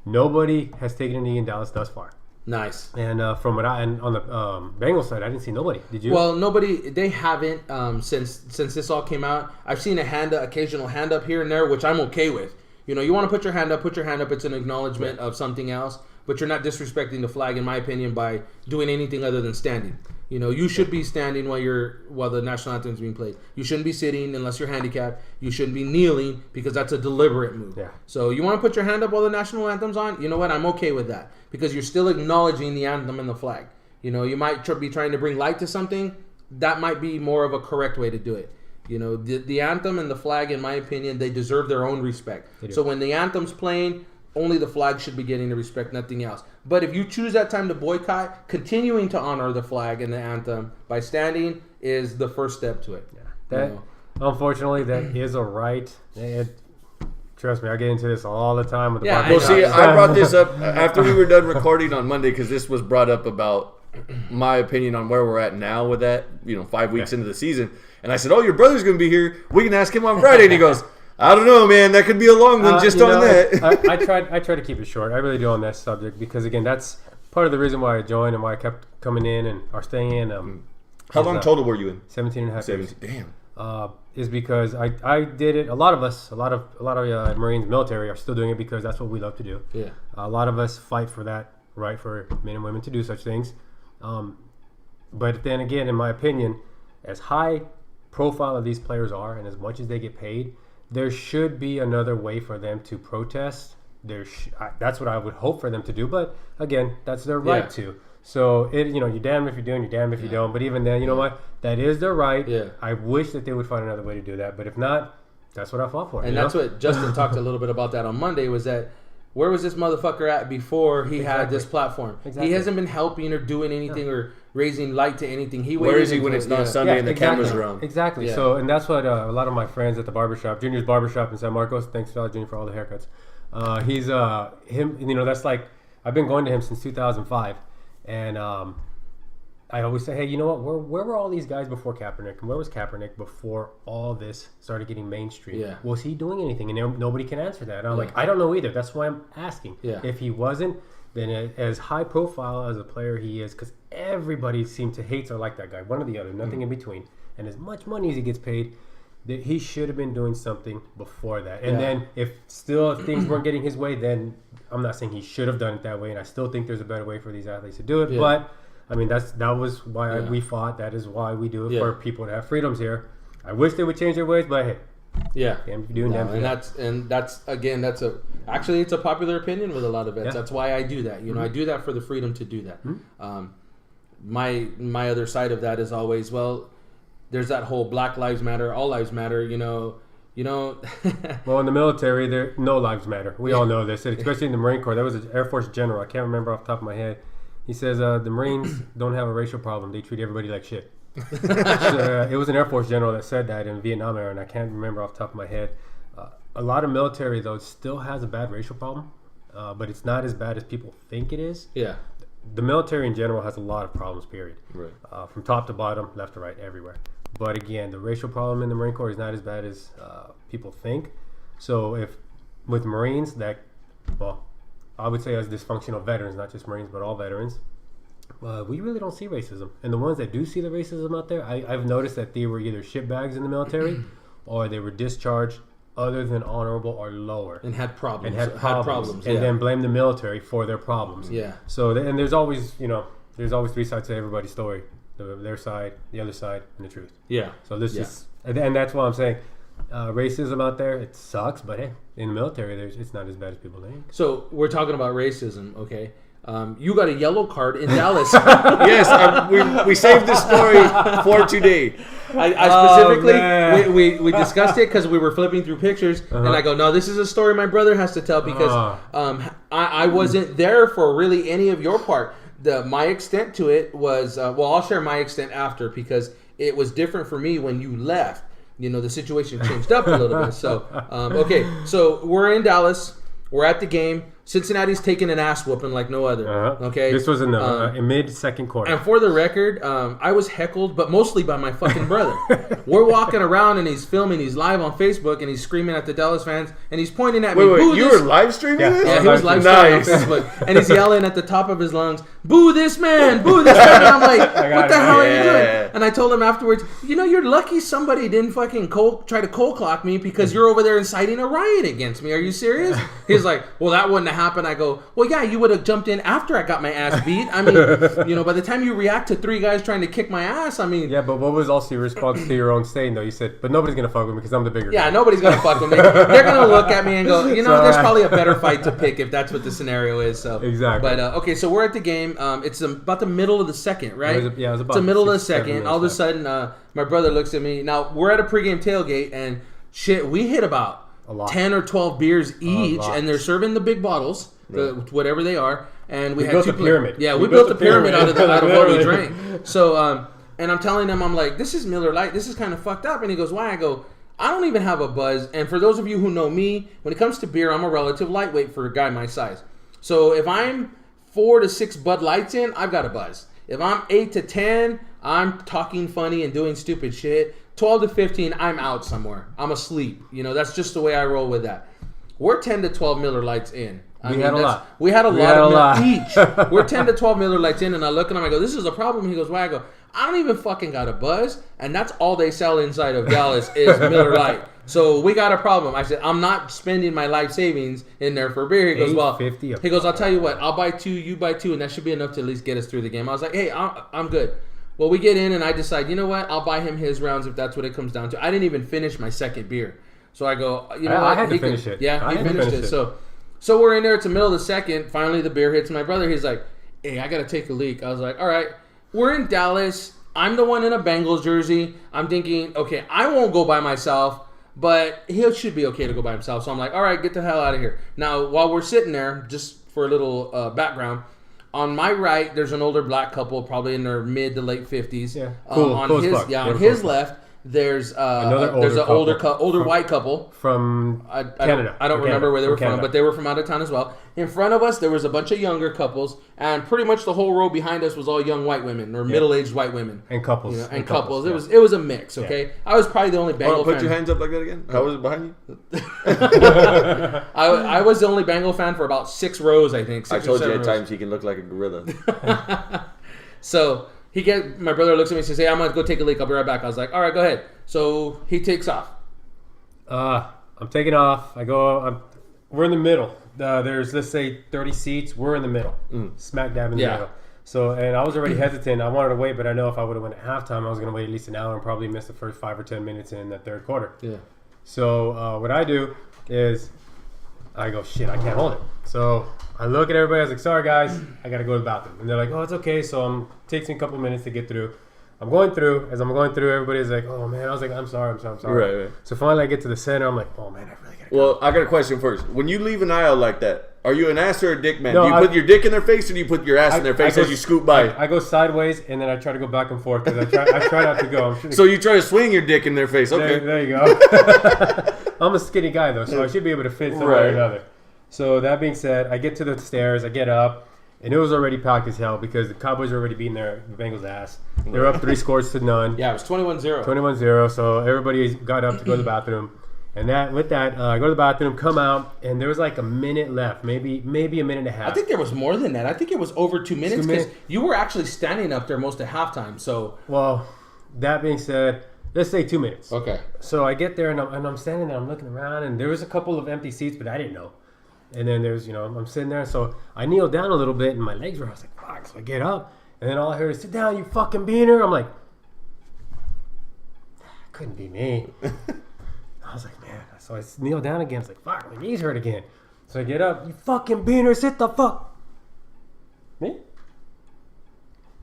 Nobody has taken a knee in Dallas thus far. Nice. And from what and on the Bengals side, I didn't see nobody. Did you? Well, nobody. They haven't since this all came out. I've seen occasional hand up here and there, which I'm okay with. You know, you want to put your hand up. Put your hand up. It's an acknowledgement of something else, but you're not disrespecting the flag, in my opinion, by doing anything other than standing. You know, you should be standing while the national anthem is being played. You shouldn't be sitting unless you're handicapped. You shouldn't be kneeling because that's a deliberate move. Yeah. So you want to put your hand up while the national anthem's on? You know what? I'm okay with that because you're still acknowledging the anthem and the flag. You know, you might be trying to bring light to something. That might be more of a correct way to do it. You know, the anthem and the flag, in my opinion, they deserve their own respect. So when the anthem's playing, only the flag should be getting the respect, nothing else. But if you choose that time to boycott, continuing to honor the flag and the anthem by standing is the first step to it. Yeah. Unfortunately, that is a right. Trust me, I get into this all the time with the Well, see, I brought this up after we were done recording on Monday because this was brought up about my opinion on where we're at now with that, 5 weeks into the season. And I said, your brother's going to be here. We can ask him on Friday. And he goes, I don't know, man. That could be a long one just on that. I try to keep it short. I really do on that subject because, again, that's part of the reason why I joined and why I kept coming in and are staying in. How long total were you in? 17 and a half years. Damn. Is because I did it. A lot of us, a lot of Marines, military are still doing it because that's what we love to do. Yeah. A lot of us fight for that right for men and women to do such things. But then again, in my opinion, as high profile of these players are and as much as they get paid, there should be another way for them to protest. That's what I would hope for them to do. But again, that's their right to. So you're damned if you're doing, you're damned if you don't. But even then, you know what? That is their right. Yeah. I wish that they would find another way to do that. But if not, that's what I fought for. And that's what Justin talked a little bit about that on Monday. Was that where was this motherfucker at before he had this platform? Exactly. He hasn't been helping or doing anything or raising light to anything. Where is he when it's not Sunday and the cameras are on? Exactly. Yeah. So, and that's what a lot of my friends at the barbershop, Junior's Barbershop in San Marcos, thanks Fella Junior for all the haircuts. He's him. That's like I've been going to him since 2005, and I always say, hey, you know what? Where were all these guys before Kaepernick? And where was Kaepernick before all this started getting mainstream? Yeah. Was he doing anything? And nobody can answer that. And I'm like, I don't know either. That's why I'm asking. Yeah. If he wasn't, then as high profile as a player he is, because everybody seems to hate or like that guy, one or the other, nothing in between. And as much money as he gets paid, that he should have been doing something before that. And then if things weren't getting his way, then I'm not saying he should have done it that way. And I still think there's a better way for these athletes to do it. Yeah. But I mean, that was why we fought. That is why we do it for people to have freedoms here. I wish they would change their ways, but hey, damn if you do, damn if you don't. Actually it's a popular opinion with a lot of vets. Yeah. That's why I do that. I do that for the freedom to do that. Mm-hmm. My other side of that is always, well, there's that whole Black Lives Matter, all lives matter. Well, in the military, no lives matter. We all know this, especially in the Marine Corps. That was an Air Force general. I can't remember off the top of my head. He says the Marines don't have a racial problem. They treat everybody like shit. It was an Air Force general that said that in Vietnam era, and I can't remember off the top of my head. A lot of military, though, still has a bad racial problem, but it's not as bad as people think it is. Yeah. The military in general has a lot of problems, period. Right. From top to bottom, left to right, everywhere. But again, the racial problem in the Marine Corps is not as bad as people think. So if with Marines, I would say as dysfunctional veterans, not just Marines, but all veterans, we really don't see racism. And the ones that do see the racism out there, I've noticed that they were either shitbags in the military or they were discharged other than honorable or lower. And had problems. And then blame the military for their problems. Yeah. So, and there's always, there's always three sides to everybody's story. Their side, the other side, and the truth. Yeah. So this is, and that's why I'm saying, racism out there, it sucks, but hey, in the military, it's not as bad as people think. So we're talking about racism, okay? You got a yellow card in Dallas. Yes, we saved this story for today. I specifically, we discussed it because we were flipping through pictures, and I go, no, this is a story my brother has to tell because I wasn't there for really any of your part. My extent to it was, I'll share my extent after because it was different for me when you left. The situation changed up a little bit. So, okay, so we're in Dallas. We're at the game. Cincinnati's taking an ass whooping like no other. Okay, this was in the mid-second quarter. And for the record, I was heckled, but mostly by my fucking brother. We're walking around and he's filming. He's live on Facebook and he's screaming at the Dallas fans and he's pointing at me. Wait, you were live streaming this? Yeah, he was live streaming on Facebook and he's yelling at the top of his lungs, "Boo this man! Boo this man!" And I'm like, "What the hell are you doing?" And I told him afterwards, "You're lucky somebody didn't fucking try to cold clock me because you're over there inciting a riot against me. Are you serious?" He's like, "Well, that wouldn't have happened." I go, "Well, yeah, you would have jumped in after I got my ass beat. I mean, by the time you react to 3 guys trying to kick my ass, I mean." Yeah, but what was also your response to your own saying, though? You said, "But nobody's going to fuck with me because I'm the bigger guy." Yeah, nobody's going to fuck with me. They're going to look at me and go, there's probably a better fight to pick if that's what the scenario is. So exactly. But, okay, so we're at the game. It's about the middle of the second, right? It was about the middle of the second. All of a sudden, my brother looks at me. Now, we're at a pregame tailgate, and shit, we hit about 10 or 12 beers each, and they're serving the big bottles, whatever they are. And we had built a pyramid. Yeah, we built a pyramid out of what we drank. So, and I'm telling him, I'm like, "This is Miller Lite. This is kind of fucked up." And he goes, "Why?" I go, "I don't even have a buzz." And for those of you who know me, when it comes to beer, I'm a relative lightweight for a guy my size. So if I'm 4 to 6 Bud Lights in, I've got a buzz. If I'm 8 to 10, I'm talking funny and doing stupid shit. 12 to 15, I'm out somewhere. I'm asleep. That's just the way I roll with that. We're 10 to 12 Miller Lights in. We had a lot. We had a lot each. We're 10 to 12 Miller Lights in, and I look at him, I go, "This is a problem." He goes, "Why?" I go, "I don't even fucking got a buzz, and that's all they sell inside of Dallas is Miller Lite. So we got a problem." I said, "I'm not spending my life savings in there for beer." He goes, "Well," he goes, "I'll tell you what, I'll buy 2, you buy 2, and that should be enough to at least get us through the game." I was like, "Hey, I'm good." Well, we get in, and I decide, you know what, I'll buy him his rounds if that's what it comes down to. I didn't even finish my second beer. So I go, what? I had to finish it. Yeah, he finished it. So we're in there. It's the middle of the second. Finally, the beer hits my brother. He's like, "Hey, I got to take a leak." I was like, "All right." We're in Dallas. I'm the one in a Bengals jersey. I'm thinking, okay, I won't go by myself, but he should be okay to go by himself. So I'm like, "All right, get the hell out of here." Now, while we're sitting there, just for a little background, on my right, there's an older black couple, probably in their mid to late 50s. Yeah, cool. On his left, there's an older white couple from Canada. I don't remember where they were from, but they were from out of town as well. In front of us, there was a bunch of younger couples, and pretty much the whole row behind us was all young white women or middle-aged white women and couples. Couples. It was a mix. Okay, I was probably the only Bengal fan. Put your hands up like that again. How was it behind you? I was the only Bengal fan for about 6 rows, I think. I told you at times he can look like a gorilla. So my brother looks at me and says, "Hey, I'm gonna go take a leak. I'll be right back." I was like, "All right, go ahead." So he takes off. I'm taking off. We're in the middle. There's, let's say, 30 seats. We're in the middle, smack dab in the middle. So, and I was already hesitant. I wanted to wait, but I know if I would have went at halftime, I was going to wait at least an hour and probably miss the first 5 or 10 minutes in the third quarter. Yeah. So what I do is I go, "Shit, I can't hold it." So I look at everybody. I was like, "Sorry, guys, I got to go to the bathroom." And they're like, "Oh, it's okay." So it takes me a couple minutes to get through. I'm going through. As I'm going through, everybody's like, "Oh, man." I was like, I'm sorry. Right. So finally I get to the center. I'm like, "Oh, man, I really got to go." Well, I got a question first. When you leave an aisle like that, are you an ass or a dick man? Do you put your dick in their face, or do you put your ass in their face as you scoot by? I go sideways, and then I try to go back and forth because I try not to go. So you try to swing your dick in their face. Okay. There you go. I'm a skinny guy, though, so I should be able to fit somewhere or another. So that being said, I get to the stairs, I get up, and it was already packed as hell because the Cowboys were already beating the Bengals' ass. They were up 3 scores to none. Yeah, it was 21-0. 21-0, so everybody got up to go to the bathroom. And I go to the bathroom, come out, and there was like a minute left, maybe a minute and a half. I think there was more than that. I think it was over 2 minutes because you were actually standing up there most of halftime. So, well, that being said, let's say 2 minutes. Okay. So I get there, and I'm standing there, I'm looking around, and there was a couple of empty seats, but I didn't know. And then there's, I'm sitting there, so I kneel down a little bit, and my legs were, I was like, fuck. So I get up, and then all I heard is, "Sit down, you fucking beaner." I'm like, couldn't be me. I was like, man. So I kneel down again. It's like, fuck, my knees hurt again. So I get up, "You fucking beaner, sit the fuck." Me?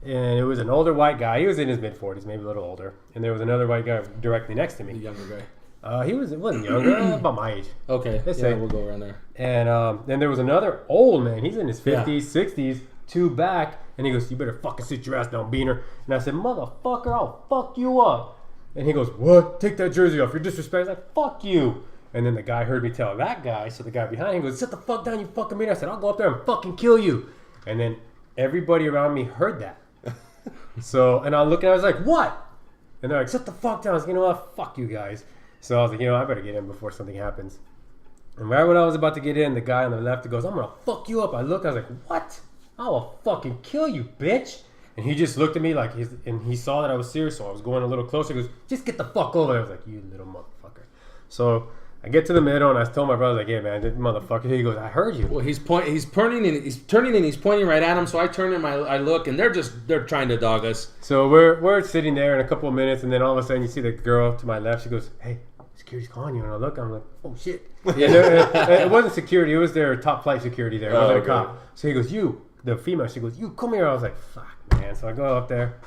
And it was an older white guy. He was in his mid-40s, maybe a little older. And there was another white guy directly next to me. The younger guy. He wasn't younger, about my age. Okay. Let's say we'll go around there. And then there was another old man. He's in his 50s, 60s, 2 back. And he goes, "You better fucking sit your ass down, beaner." And I said, "Motherfucker, I'll fuck you up." And he goes, "What? Take that jersey off. You're disrespectful." I was like, "Fuck you." And then the guy heard me tell that guy, so the guy behind him goes, sit the fuck down, you fucking beaner. I said, I'll go up there and fucking kill you. And then everybody around me heard that. So, and I look and I was like, what? And they're like, sit the fuck down. I was like, you know what? Fuck you guys. So I was like, you know, I better get in before something happens. And right when I was about to get in, the guy on the left goes, I'm going to fuck you up. I look, I was like, what? I will fucking kill you, bitch. And he just looked at me like, and he saw that I was serious, so I was going a little closer. He goes, just get the fuck over there. I was like, you little motherfucker. So I get to the middle, and I told my brother, like, hey, man, this motherfucker. He goes, I heard you. Well, he's turning and he's pointing right at him. So I turn and I look, and they're trying to dog us. So we're sitting there in a couple of minutes, and then all of a sudden you see the girl to my left. She goes, hey, security's calling you. And I look, I'm like, oh, shit. Yeah, it wasn't security. It was their top flight security there. It wasn't a cop. So he goes, you, the female, she goes, you, come here. I was like, fuck, man. So I go up there.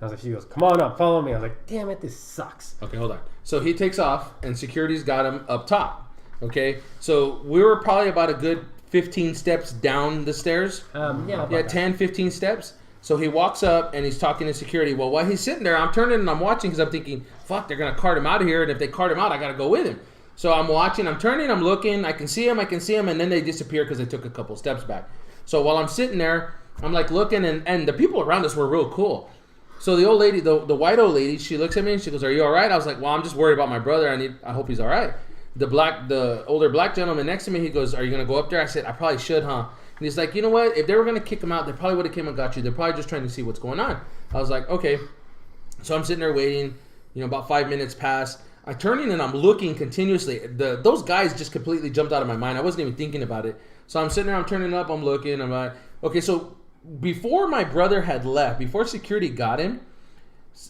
I was like, she goes, come on up, follow me. I was like, damn it, this sucks. Okay, hold on. So he takes off, and security's got him up top. Okay, so we were probably about a good 15 steps down the stairs. Yeah, 10, 15 steps. So he walks up, and he's talking to security. Well, while he's sitting there, I'm turning and I'm watching because I'm thinking, fuck, they're going to cart him out of here, and if they cart him out, I got to go with him. So I'm watching, I'm turning, I'm looking, I can see him, and then they disappear because they took a couple steps back. So while I'm sitting there, I'm like looking, and the people around us were real cool. So the old lady, the white old lady, she looks at me and she goes, are you all right? I was like, well, I'm just worried about my brother. I hope he's all right. The older black gentleman next to me, he goes, are you going to go up there? I said, I probably should, huh? And he's like, you know what? If they were going to kick him out, they probably would have came and got you. They're probably just trying to see what's going on. I was like, okay. So I'm sitting there waiting. About 5 minutes pass. I turn in and I'm looking continuously. Those guys just completely jumped out of my mind. I wasn't even thinking about it. So I'm sitting there, I'm turning up, I'm looking. I'm like, okay, so before my brother had left, before security got him,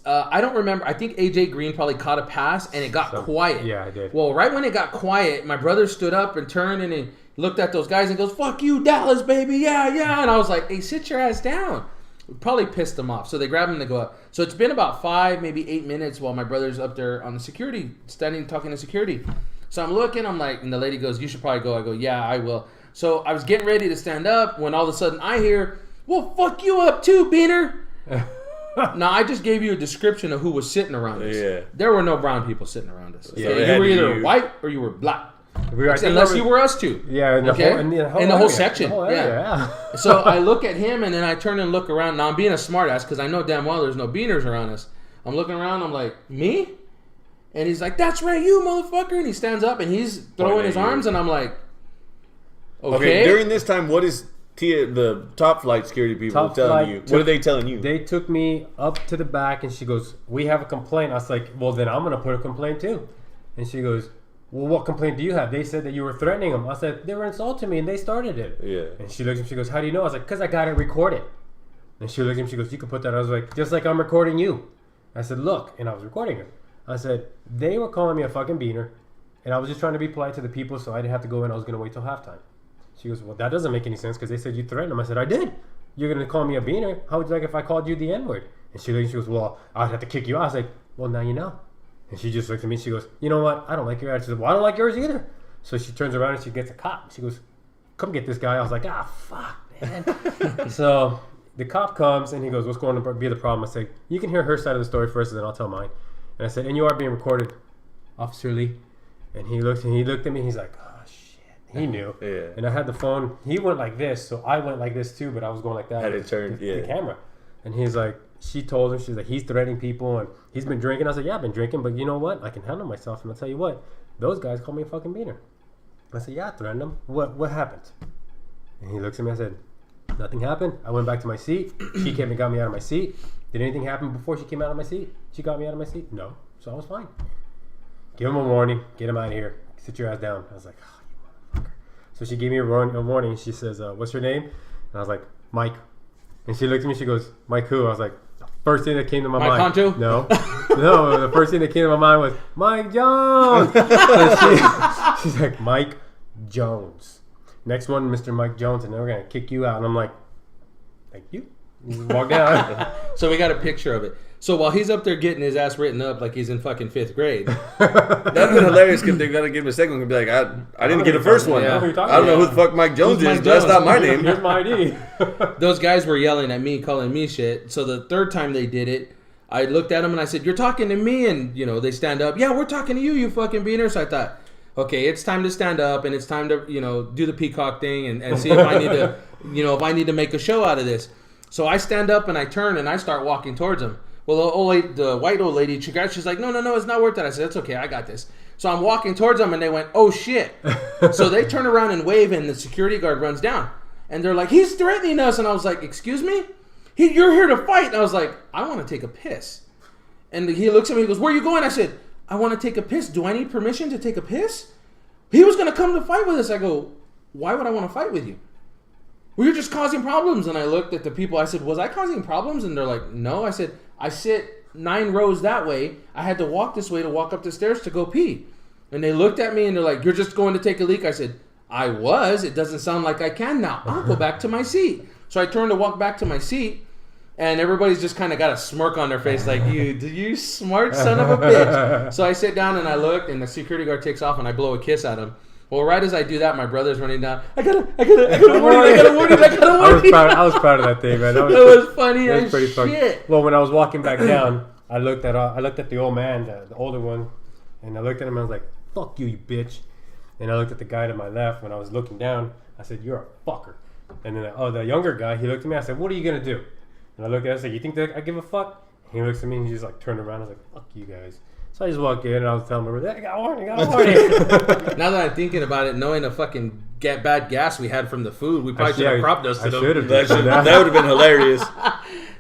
I don't remember. I think AJ Green probably caught a pass and it got quiet. Yeah, I did. Well, right when it got quiet, my brother stood up and turned and he looked at those guys and goes, fuck you, Dallas, baby. Yeah, yeah. And I was like, hey, sit your ass down. Probably pissed them off. So they grab him and they go up. So it's been about 5, maybe 8 minutes while my brother's up there on the security, standing talking to security. So I'm looking, I'm like, and the lady goes, you should probably go. I go, yeah, I will. So I was getting ready to stand up when all of a sudden I hear, well, fuck you up too, Beaner. Now, I just gave you a description of who was sitting around us. Yeah. There were no brown people sitting around us. Yeah, okay? You were either white or you were black. Unless you were us two. Yeah, in the whole section. Yeah. So I look at him and then I turn and look around. Now I'm being a smartass because I know damn well there's no beaners around us. I'm looking around. I'm like, me? And he's like, that's right, you motherfucker. And he stands up and he's throwing his arms and I'm like, okay. During this time, what is the top flight security people telling you? What are they telling you? They took me up to the back and she goes, we have a complaint. I was like, well, then I'm going to put a complaint too. And she goes, well, what complaint do you have? They said that you were threatening them. I said, they were insulting me and they started it. Yeah. And she looks at me, she goes, how do you know? I was like, because I got it recorded. And she looks at me, she goes, you can put that. I was like, just like I'm recording you. I said, look. And I was recording her. I said, they were calling me a fucking beaner. And I was just trying to be polite to the people so I didn't have to go in. I was going to wait till halftime. She goes, well, that doesn't make any sense because they said you threatened them. I said, I did. You're going to call me a beaner? How would you like if I called you the N-word? And she goes, well, I'd have to kick you out. I was like, well, now you know. And she just looked at me and she goes, you know what? I don't like your attitude. She said, well, I don't like yours either. So she turns around and she gets a cop. She goes, come get this guy. I was like, fuck, man. So the cop comes and he goes, what's going to be the problem? I said, you can hear her side of the story first and then I'll tell mine. And I said, and you are being recorded, Officer Lee. And he looked at me. He's like, oh, shit. He knew. Yeah. And I had the phone. He went like this. So I went like this too, but I was going like that. Had it turned, the camera. And he's like, she told him, she's like, he's threatening people and he's been drinking. I said, yeah, I've been drinking, but you know what? I can handle myself. And I'll tell you what, those guys call me a fucking beaner. I said, yeah, I threatened them. What happened? And he looks at me. I said, nothing happened. I went back to my seat. She came and got me out of my seat. Did anything happen before she came out of my seat? She got me out of my seat? No. So I was fine. Give him a warning. Get him out of here. Sit your ass down. I was like, oh, you motherfucker. So she gave me a warning. She says, what's your name? And I was like, Mike. And she looked at me. She goes, Mike who? I was like, first thing that came to my mind. Mike Honcho? No. No, the first thing that came to my mind was Mike Jones. So she's like, Mike Jones. Next one, Mr. Mike Jones, and then we're going to kick you out. And I'm like, thank you. You just walk down. So we got a picture of it. So while he's up there getting his ass written up like he's in fucking 5th grade. That'd been hilarious because they're going to give him a second one and be like, I didn't get the first one. Yeah. I don't know who the fuck Mike Jones is. That's not my name. Here's my ID. Those guys were yelling at me, calling me shit. So the third time they did it, I looked at them and I said, you're talking to me? And, they stand up. Yeah, we're talking to you, you fucking beaner. So I thought, okay, it's time to stand up and it's time to, do the peacock thing and see if I need to, if I need to make a show out of this. So I stand up and I turn and I start walking towards him. Well, the white old lady, she's like, no, it's not worth it. I said, it's okay, I got this. So I'm walking towards them and they went, oh shit. So they turn around and wave and the security guard runs down. And they're like, he's threatening us. And I was like, excuse me? You're here to fight. And I was like, I want to take a piss. And he looks at me and goes, where are you going? I said, I want to take a piss. Do I need permission to take a piss? He was going to come to fight with us. I go, why would I want to fight with you? Well, you're just causing problems. And I looked at the people. I said, was I causing problems? And they're like, no. I said, I sit 9 rows that way. I had to walk this way to walk up the stairs to go pee. And they looked at me and they're like, you're just going to take a leak? I said, I was. It doesn't sound like I can now. I'll go back to my seat. So I turned to walk back to my seat. And everybody's just kind of got a smirk on their face like, you smart son of a bitch. So I sit down and I look and the security guard takes off and I blow a kiss at him. Well, right as I do that, my brother's running down. I got a warning. I was proud of that thing, man. That was funny. That was pretty funny. Well, when I was walking back down, I looked at the old man, the older one, and I looked at him and I was like, fuck you bitch. And I looked at the guy to my left. When I was looking down, I said, you're a fucker. And then the younger guy, he looked at me. I said, what are you going to do? And I looked at him and I said, you think that I give a fuck? And he looks at me and he just like turned around. I was like, fuck you guys. So I just walked in and I was telling him, I got a warning. Now that I'm thinking about it, knowing the fucking bad gas we had from the food, we probably should have prop dusted them. That would have been hilarious.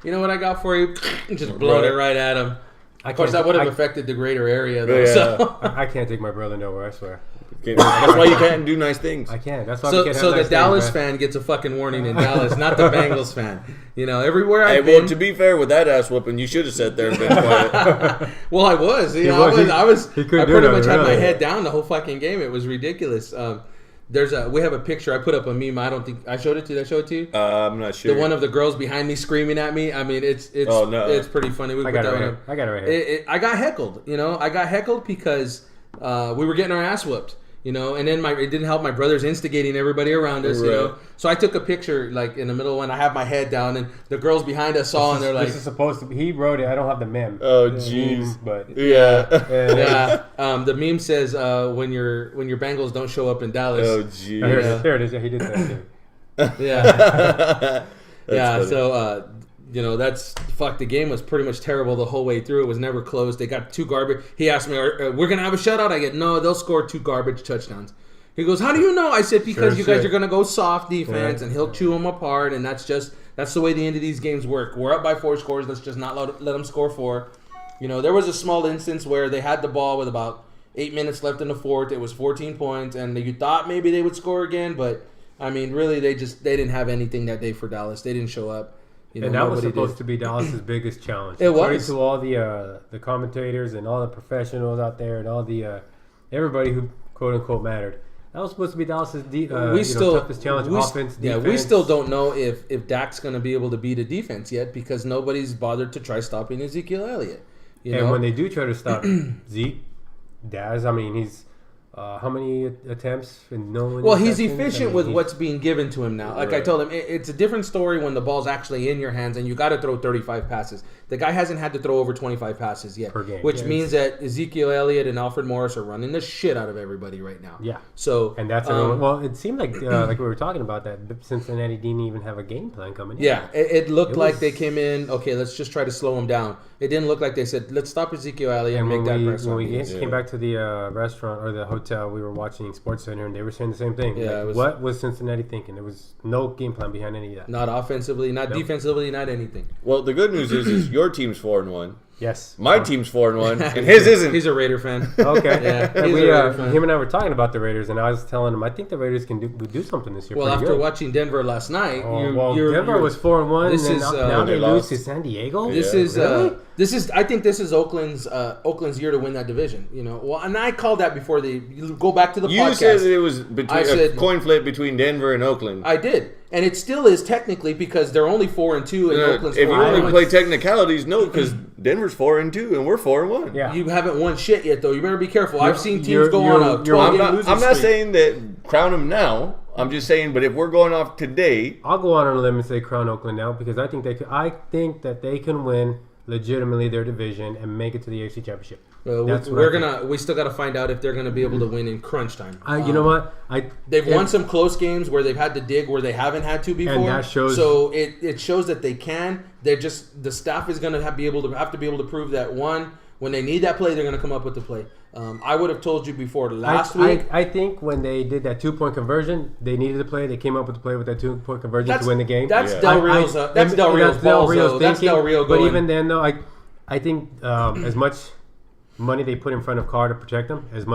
You know what I got for you? Just blowing it right at him. Of course, that would have affected the greater area, though. Yeah. So. I can't take my brother nowhere, I swear. That's why you can't do nice things. I can't. That's why so we can't so have the Dallas fan gets a fucking warning in Dallas, not the Bengals fan. Everywhere I've been. Well, to be fair, with that ass whooping, you should have sat there and been quiet. Well, I was. I pretty much had my head down the whole fucking game. It was ridiculous. We have a picture. I put up a meme. I don't think I showed it to you. Did I show it to you? I'm not sure. The one of the girls behind me screaming at me. I mean, it's pretty funny. I got it right here. I got heckled. I got heckled because we were getting our ass whooped. And then it didn't help. My brother's instigating everybody around us. Right. So I took a picture like in the middle when I have my head down, and the girls behind us saw, and they're like, "This is supposed to be." He wrote it. I don't have the meme. Oh, jeez. But yeah. The meme says when your Bengals don't show up in Dallas. Oh, jeez. There it is. Yeah, he did that. Yeah. Funny. So. That's the game was pretty much terrible the whole way through. It was never closed. They got 2 garbage. He asked me, we're going to have a shutout? I get, no, they'll score 2 garbage touchdowns. He goes, how do you know? I said, because you guys are going to go soft defense and he'll chew them apart. And that's the way the end of these games work. We're up by 4 scores. Let's just not let them score 4. There was a small instance where they had the ball with about 8 minutes left in the fourth. It was 14 points. And you thought maybe they would score again. But, I mean, really, they didn't have anything that day for Dallas. They didn't show up. And that was supposed to be Dallas's biggest challenge. It was. According to all the commentators and all the professionals out there and all the everybody who quote unquote mattered. That was supposed to be Dallas's toughest challenge. Offense, defense. Yeah, we still don't know if Dak's going to be able to beat a defense yet because nobody's bothered to try stopping Ezekiel Elliott. When they do try to stop Zeke, Daz, I mean, he's how many attempts and no one? Well, he's efficient with what's being given to him now. Like I told him, it's a different story when the ball's actually in your hands and you got to throw 35 passes. The guy hasn't had to throw over 25 passes yet, per game, which means that Ezekiel Elliott and Alfred Morris are running the shit out of everybody right now. Yeah. So and that's well, it seemed like we were talking about that Cincinnati didn't even have a game plan coming in. Yeah, it looked like they came in. Okay, let's just try to slow him down. It didn't look like they said, let's stop Ezekiel Elliott and make that press. When we came back to the restaurant or the hotel, we were watching SportsCenter, and they were saying the same thing. Yeah, what was Cincinnati thinking? There was no game plan behind any of that. Not offensively, not defensively, not anything. Well, the good news is your team's 4-1. Yes. My team's 4-1, and his isn't. He's a Raider fan. Okay. Yeah, him and I were talking about the Raiders, and I was telling him I think the Raiders can do something this year. Well, after watching Denver last night, Denver was 4-1, and now they lose to San Diego. This is I think this is Oakland's year to win that division. Well, and I called that before you go back to the podcast. You said it was a coin flip between Denver and Oakland. I did. And it still is technically because they're only 4-2 and Oakland's 4-1. If you want to play technicalities, no, because Denver's 4-2 and we're 4-1. Yeah. You haven't won shit yet, though. You better be careful. I've seen teams go on a 12-game losing I'm not streak. saying that crown them now. I'm just saying, but if we're going off today, I'll go on a limb and say crown Oakland now because I think that they can win legitimately their division and make it to the AFC Championship. We still got to find out if they're gonna be able to win in crunch time. You know what? They've won some close games where they've had to dig where they haven't had to before. And that shows. So it shows that they can. They're just the staff is gonna have to be able to prove that when they need that play, they're gonna come up with the play. I would have told you before last week. I think when they did that 2-point conversion, they needed to play. They came up with the play with that 2-point conversion to win the game. That's Del Rio's. That's Del Rio's balls. That's Del Rio going. But even then, though, I think as much money they put in front of Carr to protect them, as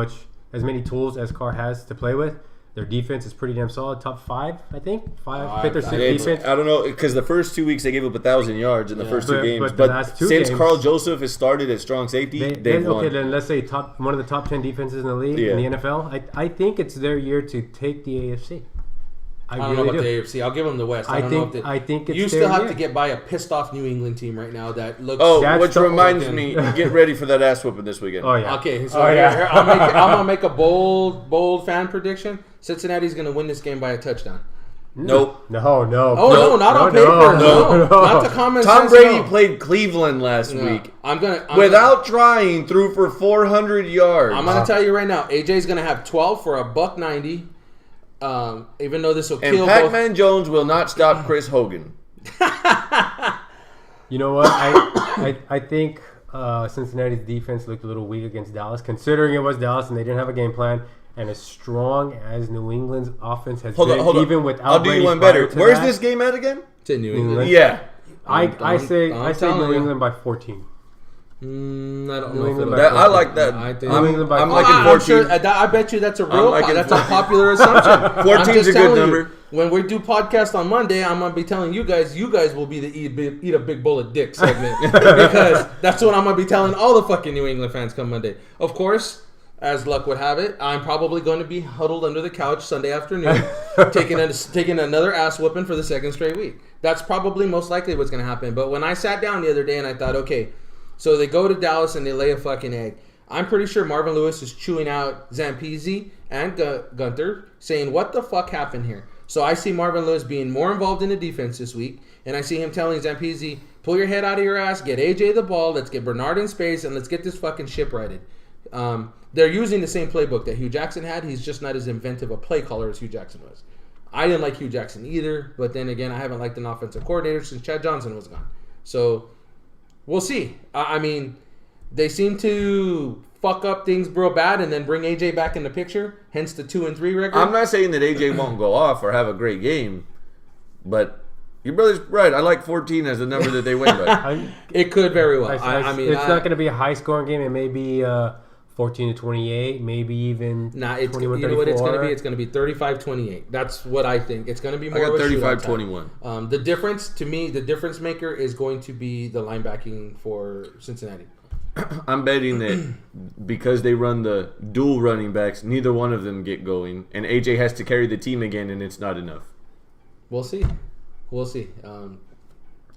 many tools as Carr has to play with, their defense is pretty damn solid. Top 5, I think, fifth or sixth defense. I don't know because the first 2 weeks they gave up 1,000 yards in the first 2 games. But since Carl Joseph has started at strong safety, they've won. Okay, then let's say one of the top 10 defenses in the league in the NFL. I think it's their year to take the AFC. I don't know about the AFC. I'll give them the West. I think it's you still have to get by a pissed off New England team right now that looks. Oh, which reminds me, get ready for that ass whooping this weekend. Oh yeah. Okay, so here, I'm gonna make a bold fan prediction. Cincinnati's gonna win this game by a touchdown. Nope. No. Oh no, not on paper. No. Not the common sense. Tom Brady played Cleveland last week. I'm without trying, threw for 400 yards. I'm gonna tell you right now, AJ's gonna have 12 for a $190. Even though this will kill Pac-Man Jones will not stop Chris Hogan. You know what? I think Cincinnati's defense looked a little weak against Dallas, considering it was Dallas and they didn't have a game plan. And as strong as New England's offense has been, even without I'll do you one better. Where's this game at again? It's in New England. Yeah. I say New England by 14. I don't know. I like that. I'm liking 14. Sure, I bet you that's a popular assumption. 14 is a good number. When we do podcast on Monday, I'm gonna be telling you guys will be the eat a big bowl of dick segment because that's what I'm gonna be telling all the fucking New England fans come Monday. Of course, as luck would have it, I'm probably going to be huddled under the couch Sunday afternoon, taking another ass whooping for the second straight week. That's probably most likely what's gonna happen. But when I sat down the other day and I thought, okay. So they go to Dallas and they lay a fucking egg. I'm pretty sure Marvin Lewis is chewing out Zampese and Gunter, saying, what the fuck happened here? So I see Marvin Lewis being more involved in the defense this week, and I see him telling Zampese, pull your head out of your ass, get AJ the ball, let's get Bernard in space, and let's get this fucking ship righted. They're using the same playbook that Hugh Jackson had. He's just not as inventive a play caller as Hugh Jackson was. I didn't like Hugh Jackson either, but then again, I haven't liked an offensive coordinator since Chad Johnson was gone. So we'll see. I mean, they seem to fuck up things real bad and then bring AJ back in the picture, hence the 2-3 record. I'm not saying that AJ won't go off or have a great game, but your brother's right. I like 14 as the number that they win by. It could very well. I mean, it's not going to be a high-scoring game. It may be 14-28, maybe even 21-34. You know what it's going to be? It's going to be 35-28. That's what I think. It's going to be more. I got 35-21. The difference to me, the difference maker is going to be the linebacking for Cincinnati. I'm betting that because they run the dual running backs, neither one of them get going, and AJ has to carry the team again, and it's not enough. We'll see.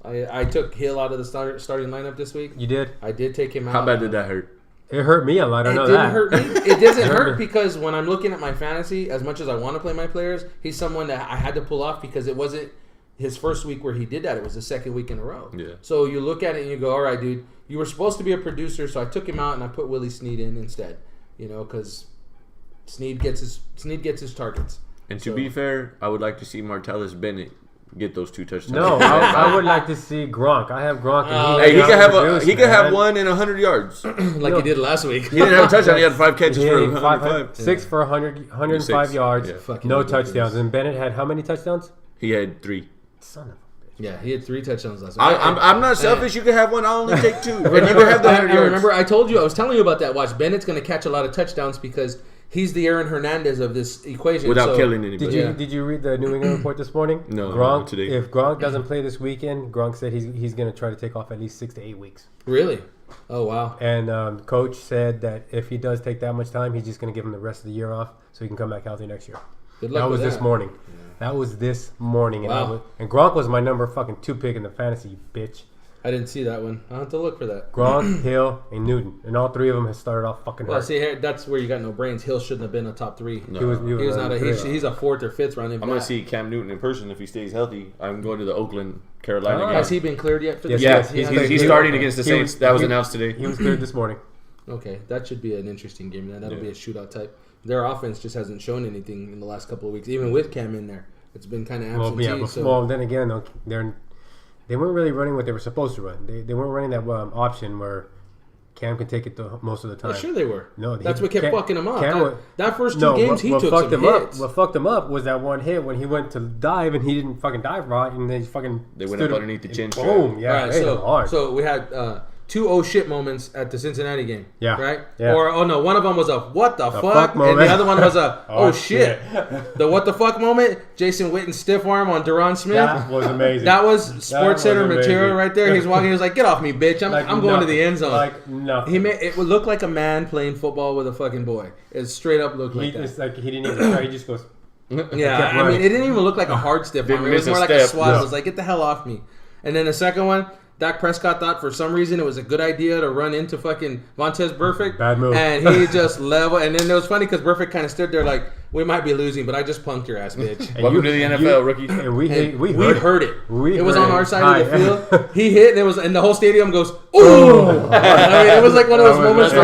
I took Hill out of the starting lineup this week. You did? I did take him out. How bad did that hurt? It hurt me a lot. I know It that. didn't hurt me. It doesn't hurt because when I'm looking at my fantasy, as much as I want to play my players, he's someone that I had to pull off because it wasn't his first week where he did that. It was the second week in a row. Yeah. So you look at it and you go, all right, dude, you were supposed to be a producer, so I took him out and I put Willie Snead in instead. You know, because Snead gets his targets. And to be fair, I would like to see Martellus Bennett get those 2 touchdowns. No, I would like to see Gronk. I have Gronk. And he could have one in 100 yards, he did last week. He didn't have a touchdown. He had 5 catches for 105. 6 for 105 yards. Yeah. No touchdowns. And Bennett had how many touchdowns? He had 3. Son of a bitch. Yeah, he had 3 touchdowns last week. I'm not selfish. You can have one. I'll only take 2. And you can have the 100 yards. Remember, I was telling you about that. Watch, Bennett's going to catch a lot of touchdowns because he's the Aaron Hernandez of this equation. Without killing anybody. Did you read the New England report this morning? No, Gronk, today. If Gronk doesn't play this weekend, Gronk said he's going to try to take off at least 6 to 8 weeks. Really? Oh, wow. And coach said that if he does take that much time, he's just going to give him the rest of the year off so he can come back healthy next year. Good luck that was with this morning. Yeah. That was this morning. Wow. And Gronk was my number fucking 2 pick in the fantasy, you bitch. I didn't see that one. I'll have to look for that. Gronk, Hill, and Newton. And all 3 of them have started off fucking hurt. See, that's where you got no brains. Hill shouldn't have been a top 3. No. He was not he's a 4th or 5th round. I'm going to see Cam Newton in person if he stays healthy. I'm going to the Oakland, Carolina game. Has he been cleared yet for this? Yes, he's starting against the Saints. That was announced today. He was cleared this morning. Okay, that should be an interesting game. That'll be a shootout type. Their offense just hasn't shown anything in the last couple of weeks, even with Cam in there. It's been kind of absentee. Well, then again, they weren't really running what they were supposed to run. They weren't running that option where Cam can take it most of the time. Well, sure they were. No, that's what kept fucking him up. That first two games he took some hits. What fucked him up was that one hit when he went to dive and he didn't fucking dive right, and then they went up underneath the chin strap. Boom! Yeah, right, so we had 2 oh shit moments at the Cincinnati game. Yeah. Right? Yeah. Or, one of them was a what the fuck and the other one was a oh shit. The what the fuck moment, Jason Witten stiff arm on Duron Smith. That was amazing. That was Sports Center material right there. He's walking, he was like, get off me, bitch. I'm going to the end zone. Like nothing. It would look like a man playing football with a fucking boy. It straight up looked like that. It's like he didn't even try. He just goes. Yeah, I mean, it didn't even look like a hard stiff arm. It was more like a swat. It was like, get the hell off me. And then the second one, Dak Prescott thought for some reason it was a good idea to run into fucking Vontaze Burfict. Bad move. And he just leveled. And then it was funny because Burfict kind of stood there like, we might be losing, but I just punked your ass, bitch. Welcome to the NFL, rookie. And we heard it. It was on our side of the field. He hit, and the whole stadium goes, ooh! I mean, it was like one of those moments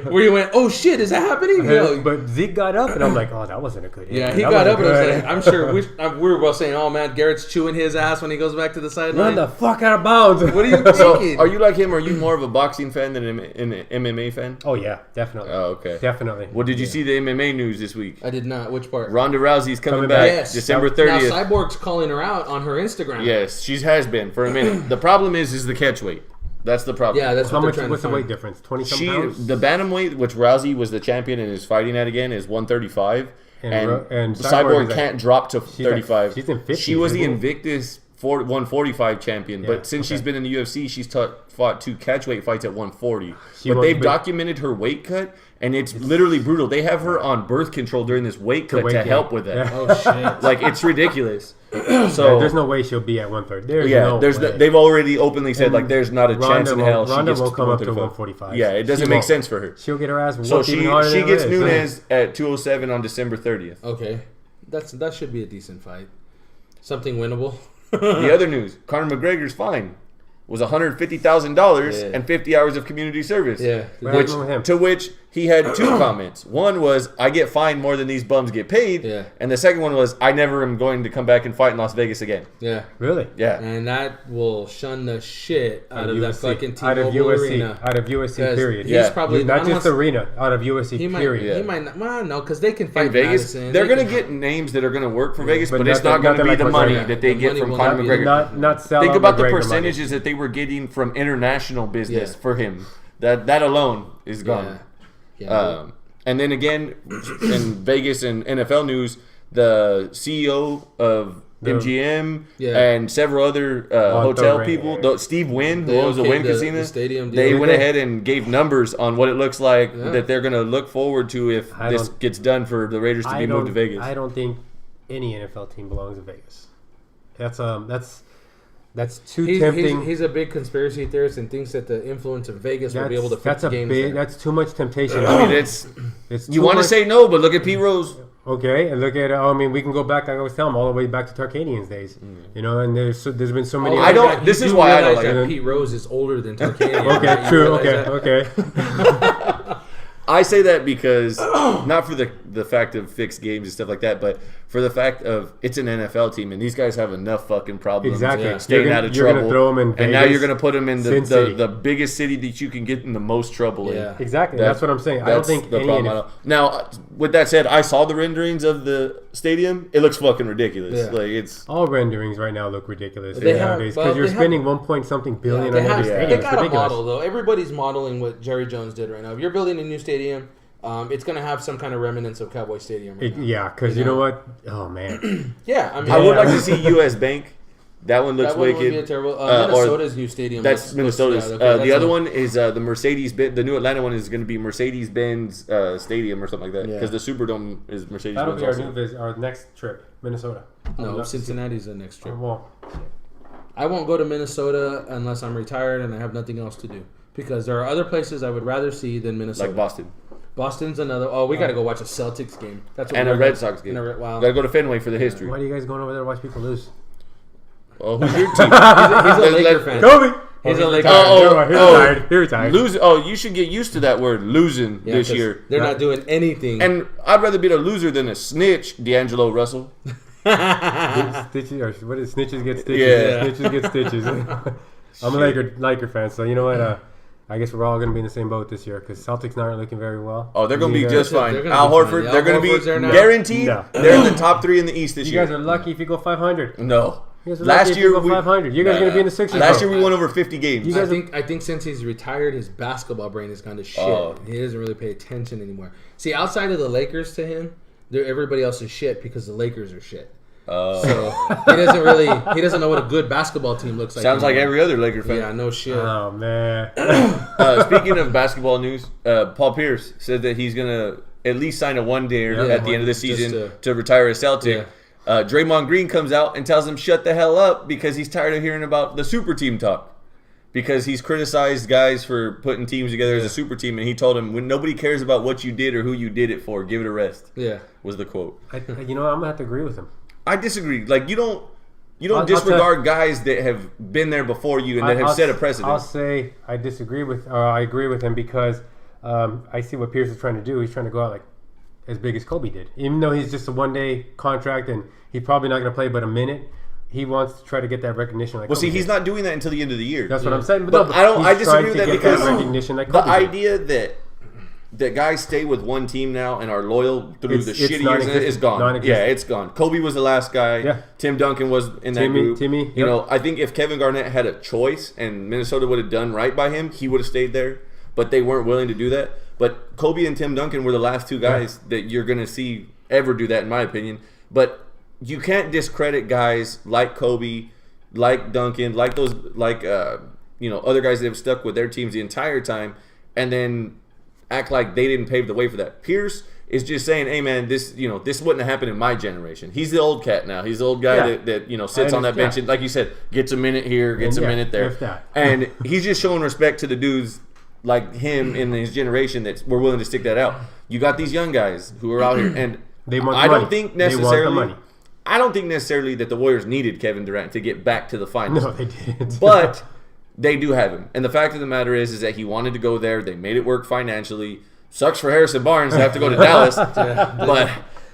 where you went, oh shit, is that happening? But Zeke got up, and I'm like, oh, that wasn't a good hit. Yeah, he got up, and I was like, I'm sure we were both saying, oh man, Garrett's chewing his ass when he goes back to the sideline. Run the fuck out of bounds. What are you thinking? So, are you like him? Or are you more of a boxing fan than an MMA fan? Oh yeah, definitely. Oh, okay. Definitely. Well, did you see the MMA news this week? I did not. Which part? Ronda Rousey's coming back. Yes. December 30th. Now Cyborg's calling her out on her Instagram. Yes, she has been for a minute. The problem is the catch weight. That's the problem. Yeah, that's what's the weight difference? 20-some pounds? The bantamweight, which Rousey was the champion and is fighting at again, is 135. And Cyborg can't drop to 35. She's in 50. She was the Invictus 145 champion, but since she's been in the UFC, she's fought 2 catchweight fights at 140. But they've documented her weight cut, and it's literally brutal. They have her on birth control during this weight cut to help with that. Yeah. Oh shit! Like, it's ridiculous. So there's no way she'll be at 130. They've already openly said like there's not a chance in hell. Ronda will come up to 145. Yeah, it doesn't make sense for her. She'll get her ass. So she gets Nunes at 207 on December 30th. Okay, that should be a decent fight. Something winnable. The other news: Conor McGregor's fine was $150,000 and 50 hours of community service. Yeah, to which he had 2 comments. One was, "I get fined more than these bums get paid," and the second one was, "I never am going to come back and fight in Las Vegas again." Yeah, really? Yeah, and that will shun the shit out of that fucking out of USC, out of USC. Period. He's probably not just arena, out of USC. He period. He might not. Well, no, because they can fight in Vegas. Madison. They're going to get names that are going to work for Vegas, but it's not going to be the money that they get from Conor McGregor. Not sell. Think about the percentages that they were getting from international business for him. That alone is gone. Yeah. And then again, in Vegas and NFL news, the CEO of MGM and several other hotel people, Steve Wynn, who owns the Wynn Casino, they went ahead and gave numbers on what it looks like that they're going to look forward to if this gets done for the Raiders to be moved to Vegas. I don't think any NFL team belongs in Vegas. That's too tempting. He's a big conspiracy theorist and thinks that the influence of Vegas will be able to fix games. That's too much temptation. I mean, it's you want to say no, but look at Pete Rose. Okay, and look at we can go back. Like I was telling him, all the way back to Tarkanian's days. You know, and there's been so many. This is why I don't like that. Pete Rose is older than Tarkanian. Okay, true. Okay. I say that because not for the fact of fixed games and stuff like that, but for the fact of it's an NFL team and these guys have enough fucking problems staying out of trouble. You're gonna throw them in Vegas, and now you're gonna put them in the biggest city that you can get in the most trouble in. Exactly. That's what I'm saying. I don't think the problem. Now, with that said, I saw the renderings of the stadium. It looks fucking ridiculous. Yeah. Like it's all renderings right now look ridiculous nowadays because you're spending 1 billion on every stadium. They got a model though. Everybody's modeling what Jerry Jones did right now. If you're building a new stadium, it's going to have some kind of remnants of Cowboy Stadium. Because you know what? Oh, man. I would like to see U.S. Bank. That one looks wicked. Would be terrible. Minnesota's new stadium. That's Minnesota's. The other one is the Mercedes-Benz. The new Atlanta one is going to be Mercedes-Benz Stadium or something like that. Because the Superdome is Mercedes-Benz. That'll be our next trip, Minnesota. No, Cincinnati's the next trip. Well, I won't go to Minnesota unless I'm retired and I have nothing else to do. Because there are other places I would rather see than Minnesota. Like Boston. Boston's another. Oh, we got to go watch a Celtics game. That's what and a Red Sox game. Wow. Got to go to Fenway for the history. Why are you guys going over there to watch people lose? Oh, who's your team? He's a Laker fan. Kobe. He's a Laker. He retired. Lose. Oh, you should get used to that word, losing this year. They're not doing anything. And I'd rather be a loser than a snitch, D'Angelo Russell. Stitches, or what is snitches get stitches? Yeah. Snitches get stitches. I'm a Laker fan, so you know what? I guess we're all going to be in the same boat this year because Celtics not looking very well. Oh, they're going to be just fine. Al Horford, they're going to be guaranteed. No. They're in the top 3 in the East this year. You guys are lucky if you go 500. No. Last year we 500. You guys are going to be in the Sixers. Last year we won over 50 games. I think since he's retired, his basketball brain has gone to shit. Oh. He doesn't really pay attention anymore. See, outside of the Lakers, to him, everybody else is shit because the Lakers are shit. So he doesn't know what a good basketball team looks like. Sounds like every other Laker fan. Yeah, no shit. Oh man. Speaking of basketball news, Paul Pierce said that he's gonna at least sign a one-dayer at the end of the season to retire as Celtic. Yeah. Draymond Green comes out and tells him shut the hell up because he's tired of hearing about the super team talk. Because he's criticized guys for putting teams together as a super team, and he told him, when nobody cares about what you did or who you did it for, give it a rest. Yeah, was the quote. I'm gonna have to agree with him. I disagree. Like you don't disregard guys that have been there before you and that have set a precedent. I'll say I agree with him because I see what Pierce is trying to do. He's trying to go out like as big as Kobe did, even though he's just a one-day contract and he's probably not going to play but a minute. He wants to try to get that recognition. Like Kobe he's did. not doing that until the end of the year. That's what I'm saying. But I disagree with that because recognition like the idea that guys stay with one team now and are loyal through the shitty years is gone. Yeah, it's gone. Kobe was the last guy. Yeah. Tim Duncan was in that group. You know, I think if Kevin Garnett had a choice and Minnesota would have done right by him, he would have stayed there. But they weren't willing to do that. But Kobe and Tim Duncan were the last two guys that you're going to see ever do that, in my opinion. But you can't discredit guys like Kobe, like Duncan, like those, other guys that have stuck with their teams the entire time, and then act like they didn't pave the way for that. Pierce is just saying, "Hey man, this wouldn't have happened in my generation." He's the old cat now. He's the old guy that sits on that bench and, like you said, gets a minute here, gets a minute there, and he's just showing respect to the dudes like him in his generation that were willing to stick that out. You got these young guys who are out here, and I don't think necessarily that the Warriors needed Kevin Durant to get back to the finals. No, they didn't. But they do have him. And the fact of the matter is that he wanted to go there. They made it work financially. Sucks for Harrison Barnes to have to go to Dallas. But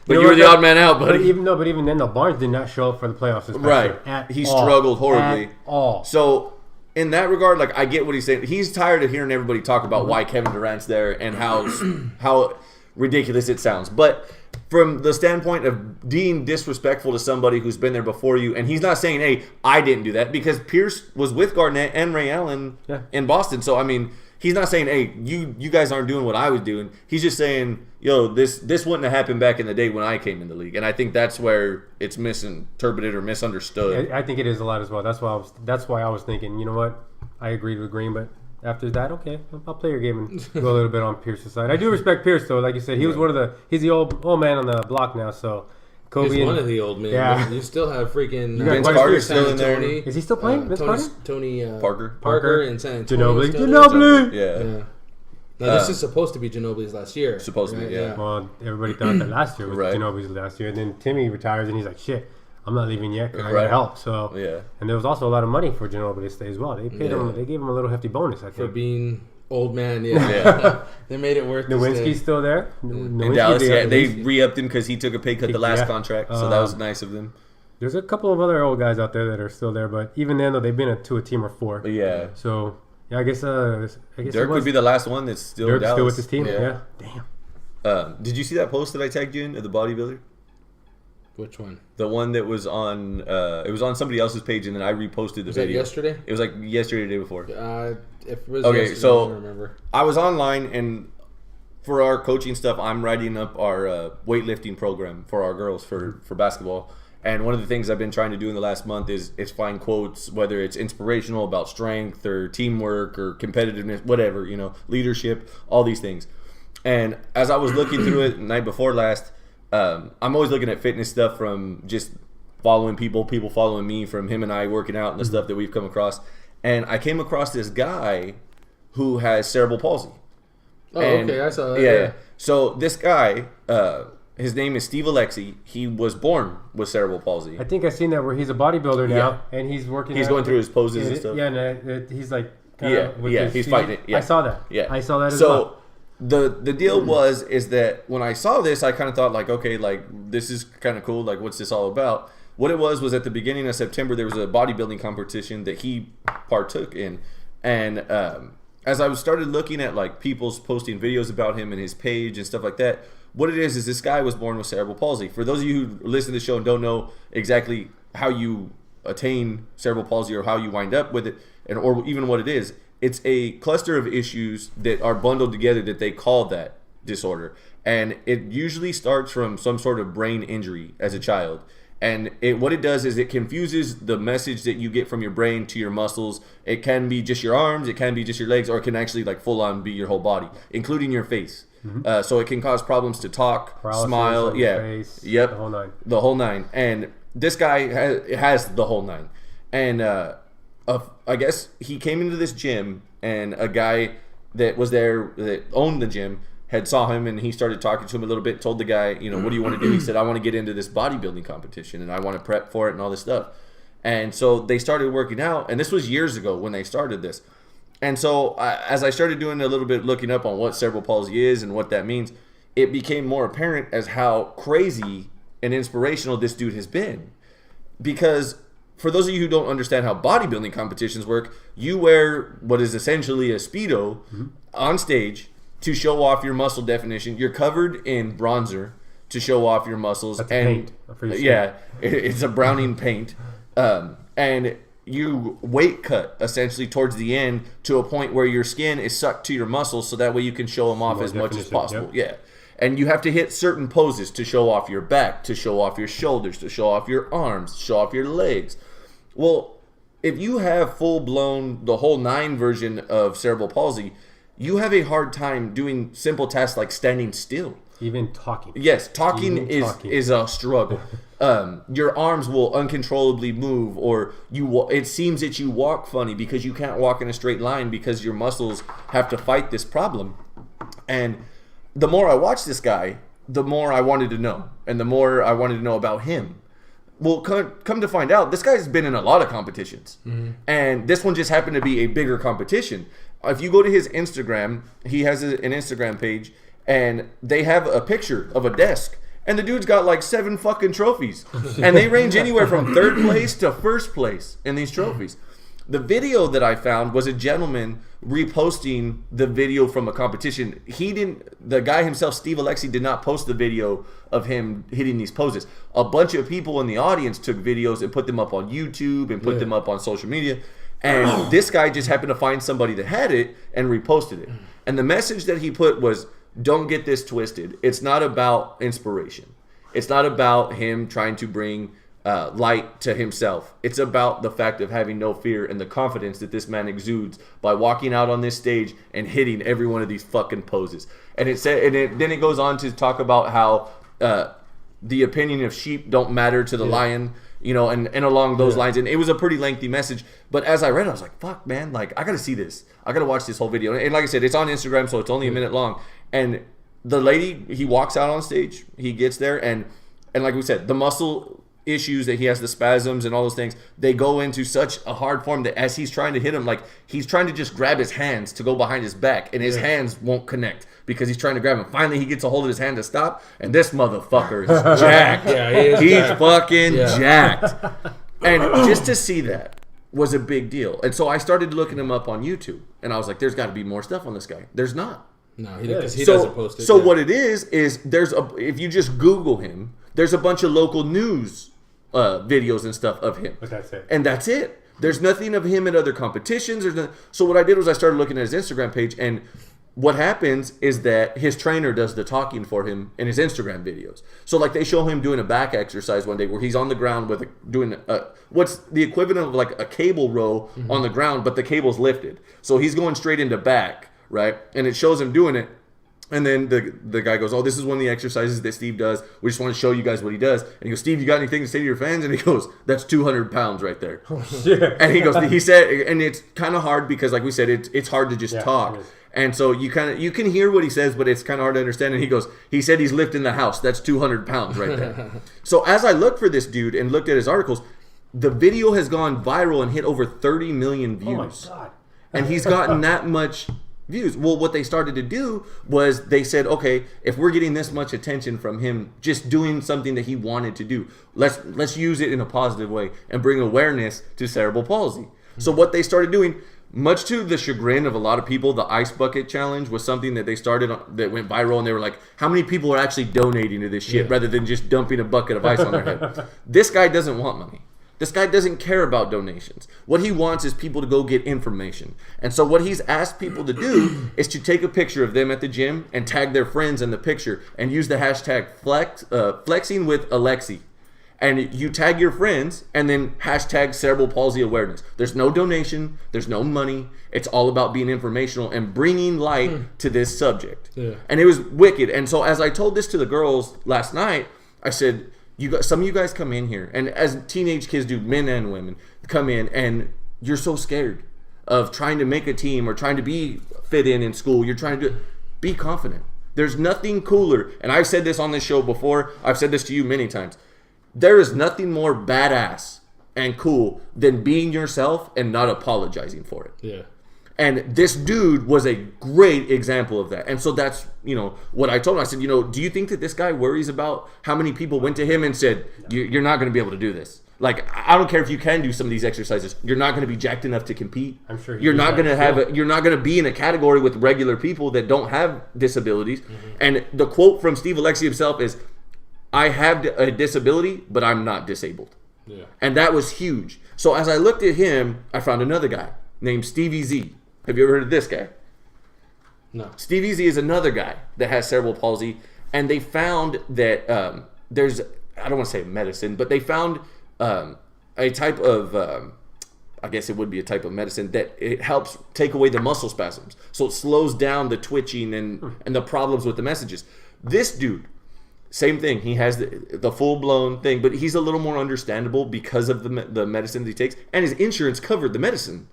you were the odd man out, buddy. But even then, Barnes did not show up for the playoffs this year. He struggled horribly. At all. So in that regard, like I get what he's saying. He's tired of hearing everybody talk about why Kevin Durant's there and how ridiculous it sounds. But from the standpoint of being disrespectful to somebody who's been there before you, and he's not saying, "Hey, I didn't do that," because Pierce was with Garnett and Ray Allen in Boston. So I mean, he's not saying, "Hey, you guys aren't doing what I was doing." He's just saying, "Yo, this wouldn't have happened back in the day when I came in the league." And I think that's where it's misinterpreted or misunderstood. I think it is a lot as well. That's why I was thinking, you know what, I agreed with Green, but after that, okay, I'll play your game and go a little bit on Pierce's side. I do respect Pierce, though. Like you said, he was he's the old man on the block now. So Kobe, he's one of the old men. Yeah. You still have freaking Vince Carter still in there. Is he still playing? Tony Parker in San Antonio. Ginobili. Yeah. Now, this is supposed to be Ginobili's last year. Supposedly, right? Yeah. Well, everybody thought that last year was Ginobili's last year. And then Timmy retires, and he's like, shit, I'm not leaving yet because I got help. So, and there was also a lot of money for Ginobili to stay as well. They paid him. They gave him a little hefty bonus, I think. For being old man, They made it worth it. Nowinski's still there. In Dallas, they re-upped him because he took a pay cut the last contract. So that was nice of them. There's a couple of other old guys out there that are still there, but even then, though, they've been to a team of 4. Yeah. So, yeah, I guess Dirk would be the last one that's still in Dallas. Still with his team? Yeah. Damn. Did you see that post that I tagged you in of the bodybuilder? Which one? The one that was on it was on somebody else's page, and then I reposted the video. Was that yesterday? It was like yesterday or the day before. If it was okay, yesterday, so I don't remember. I was online, and for our coaching stuff, I'm writing up our weightlifting program for our girls for basketball. And one of the things I've been trying to do in the last month is find quotes, whether it's inspirational about strength or teamwork or competitiveness, whatever, leadership, all these things. And as I was looking through it the night before last, I'm always looking at fitness stuff from just following people following me, from him and I working out and the stuff that we've come across. And I came across this guy who has cerebral palsy. Okay, I saw that. Yeah. So this guy, His name is Steve Alexi. He was born with cerebral palsy. I think I've seen that where he's a bodybuilder now, and he's working. He's going through his poses and stuff. Yeah, and he's like, he's fighting it. Yeah. I saw that. Yeah, I saw that as well. So the deal is that when I saw this, I kind of thought like, okay, like this is kind of cool. Like, what's this all about? What it was at the beginning of September, there was a bodybuilding competition that he partook in, and as I started looking at like people's posting videos about him and his page and stuff like that. What it is this guy was born with cerebral palsy. For those of you who listen to the show and don't know exactly how you attain cerebral palsy or how you wind up with it, or even what it is, it's a cluster of issues that are bundled together that they call that disorder. And it usually starts from some sort of brain injury as a child. And what it does is it confuses the message that you get from your brain to your muscles. It can be just your arms, it can be just your legs, or it can actually like full on be your whole body, including your face. Mm-hmm. So it can cause problems to talk, paralysis, smile, face, the whole nine. And this guy has the whole nine. And I guess he came into this gym, and a guy that was there that owned the gym had saw him, and he started talking to him a little bit. Told the guy, what do you want to do? He said, I want to get into this bodybuilding competition, and I want to prep for it and all this stuff. And so they started working out, and this was years ago when they started this. And so as I started doing a little bit looking up on what cerebral palsy is and what that means, it became more apparent as how crazy and inspirational this dude has been. Because for those of you who don't understand how bodybuilding competitions work, you wear what is essentially a Speedo on stage to show off your muscle definition. You're covered in bronzer to show off your muscles. That's paint. Yeah, it's a browning paint. And you weight cut essentially towards the end to a point where your skin is sucked to your muscles, so that way you can show them off as much as possible. Yep. Yeah. And you have to hit certain poses to show off your back, to show off your shoulders, to show off your arms, show off your legs. Well, if you have full-blown, the whole 9 version of cerebral palsy, you have a hard time doing simple tasks like standing still. Even talking. Yes, talking is a struggle. Your arms will uncontrollably move, or it seems that you walk funny because you can't walk in a straight line because your muscles have to fight this problem. And the more I watched this guy, the more I wanted to know, and the more I wanted to know about him. Well, come to find out, this guy's been in a lot of competitions, and this one just happened to be a bigger competition. If you go to his Instagram, he has an Instagram page, and they have a picture of a desk, and the dude's got like 7 fucking trophies, and they range anywhere from 3rd place to 1st place in these trophies. The video that I found was a gentleman reposting the video from a competition. The guy himself, Steve Alexi, did not post the video of him hitting these poses. A bunch of people in the audience took videos and put them up on YouTube and put them up on social media. And this guy just happened to find somebody that had it and reposted it. And the message that he put was, don't get this twisted. It's not about inspiration. It's not about him trying to bring light to himself. It's about the fact of having no fear and the confidence that this man exudes by walking out on this stage and hitting every one of these fucking poses. And then it goes on to talk about how the opinion of sheep don't matter to the lion, and along those lines. And it was a pretty lengthy message. But as I read it, I was like, fuck, man, like, I got to see this. I got to watch this whole video. And like I said, it's on Instagram, so it's only a minute long. And the lady, he walks out on stage, he gets there, and like we said, the muscle issues that he has, the spasms and all those things, they go into such a hard form that as he's trying to hit him, like, he's trying to just grab his hands to go behind his back, and his hands won't connect because he's trying to grab him. Finally, he gets a hold of his hand to stop, and this motherfucker is jacked. He's fucking jacked. And just to see that was a big deal. And so I started looking him up on YouTube, and I was like, there's got to be more stuff on this guy. There's not. No, he doesn't post it. So what it is if you just Google him, there's a bunch of local news videos and stuff of him. But that's it. And that's it. There's nothing of him at other competitions. So what I did was I started looking at his Instagram page, and what happens is that his trainer does the talking for him in his Instagram videos. So like they show him doing a back exercise one day where he's on the ground doing what's the equivalent of like a cable row on the ground, but the cable's lifted. So he's going straight into back, right? And it shows him doing it. And then the guy goes, oh, this is one of the exercises that Steve does. We just want to show you guys what he does. And he goes, Steve, you got anything to say to your fans? And he goes, that's 200 pounds right there. Oh, shit. And he said, and it's kind of hard because, like we said, it's hard to just talk. And so you can hear what he says, but it's kind of hard to understand. And he said he's lifting the house. That's 200 pounds right there. So as I looked for this dude and looked at his articles, the video has gone viral and hit over 30 million views. Oh my God. And he's gotten that much views. Well, what they started to do was they said, okay, if we're getting this much attention from him just doing something that he wanted to do, let's use it in a positive way and bring awareness to cerebral palsy. So what they started doing, much to the chagrin of a lot of people, the ice bucket challenge was something that they started that went viral, and they were like, how many people are actually donating to this shit rather than just dumping a bucket of ice on their head? This guy doesn't want money. This guy doesn't care about donations. What he wants is people to go get information. And so what he's asked people to do is to take a picture of them at the gym and tag their friends in the picture and use the hashtag flexing with Alexi. And you tag your friends and then hashtag cerebral palsy awareness. There's no donation. There's no money. It's all about being informational and bringing light to this subject. Yeah. And it was wicked. And so as I told this to the girls last night, I said, some of you guys come in here, and as teenage kids do, men and women, come in, and you're so scared of trying to make a team or trying to be fit in school. You're trying to be confident. There's nothing cooler. And I've said this on this show before. I've said this to you many times. There is nothing more badass and cool than being yourself and not apologizing for it. Yeah. And this dude was a great example of that. And so that's, what I told him. I said, do you think that this guy worries about how many people went to him and said, you're not going to be able to do this? Like, I don't care if you can do some of these exercises. You're not going to be jacked enough to compete. I'm sure you're not going to you're not going to be in a category with regular people that don't have disabilities. Mm-hmm. And the quote from Steve Alexi himself is, I have a disability, but I'm not disabled. Yeah. And that was huge. So as I looked at him, I found another guy named Stevie Z. Have you ever heard of this guy? No. Stevie Z is another guy that has cerebral palsy, and they found that there's, I don't want to say medicine, but they found a type of, I guess it would be a type of medicine that it helps take away the muscle spasms. So it slows down the twitching and the problems with the messages. This dude, same thing. He has the full-blown thing, but he's a little more understandable because of the medicine that he takes, and his insurance covered the medicine.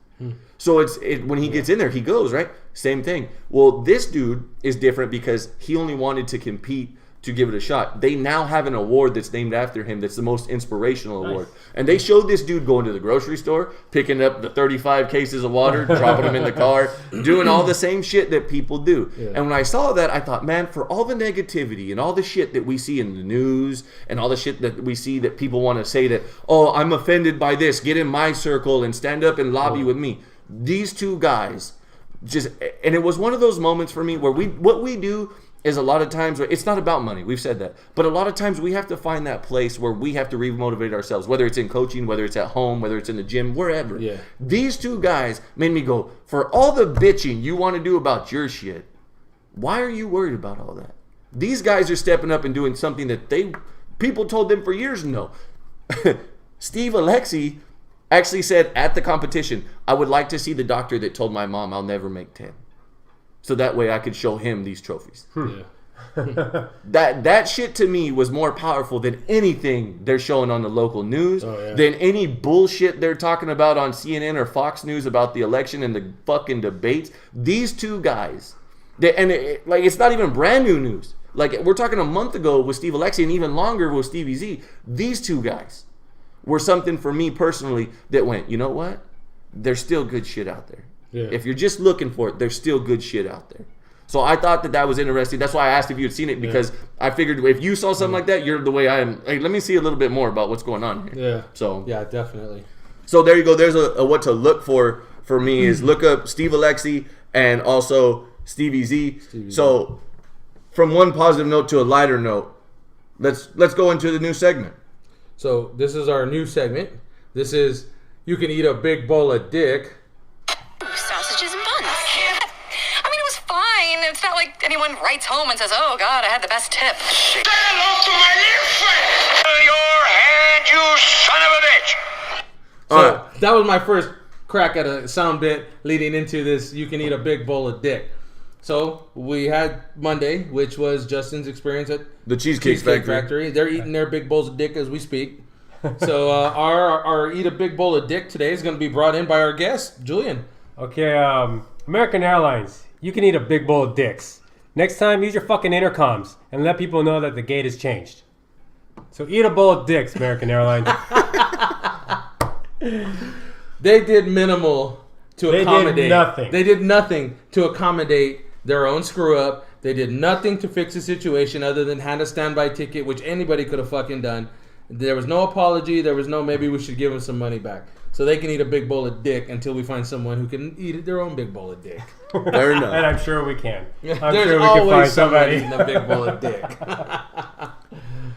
So when he gets in there, he goes, right? Same thing. Well, this dude is different because he only wanted to compete to give it a shot. They now have an award that's named after him that's the most inspirational award. And they showed this dude going to the grocery store, picking up the 35 cases of water, dropping them in the car, doing all the same shit that people do. Yeah. And when I saw that, I thought, man, for all the negativity and all the shit that we see in the news and all the shit that we see that people want to say that, oh, I'm offended by this, get in my circle and stand up and lobby with me. These two guys and it was one of those moments for me where what we do is a lot of times it's not about money. We've said that. But a lot of times we have to find that place where we have to remotivate ourselves, whether it's in coaching, whether it's at home, whether it's in the gym, wherever. Yeah. These two guys made me go, for all the bitching you want to do about your shit, why are you worried about all that? These guys are stepping up and doing something that people told them for years no. Steve Alexi actually said at the competition, I would like to see the doctor that told my mom I'll never make 10. So that way I could show him these trophies. Yeah. that shit to me was more powerful than anything they're showing on the local news, than any bullshit they're talking about on CNN or Fox News about the election and the fucking debates. These two guys, it's not even brand new news. Like, we're talking a month ago with Steve Alexi and even longer with Stevie Z. These two guys were something for me personally that went, you know what? There's still good shit out there. Yeah. If you're just looking for it, there's still good shit out there. So I thought that was interesting. That's why I asked if you had seen it, because I figured if you saw something like that, you're the way I am. Hey, let me see a little bit more about what's going on here. Yeah. So yeah, definitely. So there you go. There's a what to look for me is look up Steve Alexi and also Stevie Z. So from one positive note to a lighter note, let's go into the new segment. So this is our new segment. This is You Can Eat a Big Bowl of Dick. Sausages and buns. I mean, it was fine. It's not like anyone writes home and says, oh, God, I had the best tip. Say hello to my little friend. Your hand, you son of a bitch. So that was my first crack at a sound bit leading into this You Can Eat a Big Bowl of Dick. So we had Monday, which was Justin's experience at the Cheesecake Factory. They're eating their big bowls of dick as we speak. So our eat a big bowl of dick today is going to be brought in by our guest, Julian. Okay, American Airlines, you can eat a big bowl of dicks. Next time, use your fucking intercoms and let people know that the gate has changed. So eat a bowl of dicks, American Airlines. They did minimal to accommodate. They did nothing. They did nothing to accommodate their own screw up. They did nothing to fix the situation other than hand a standby ticket, which anybody could have fucking done. There was no apology. There was no maybe we should give them some money back. So they can eat a big bowl of dick until we find someone who can eat their own big bowl of dick. Fair enough. And I'm sure we can. I'm There's sure we always can find somebody somebody. eating a big bowl of dick.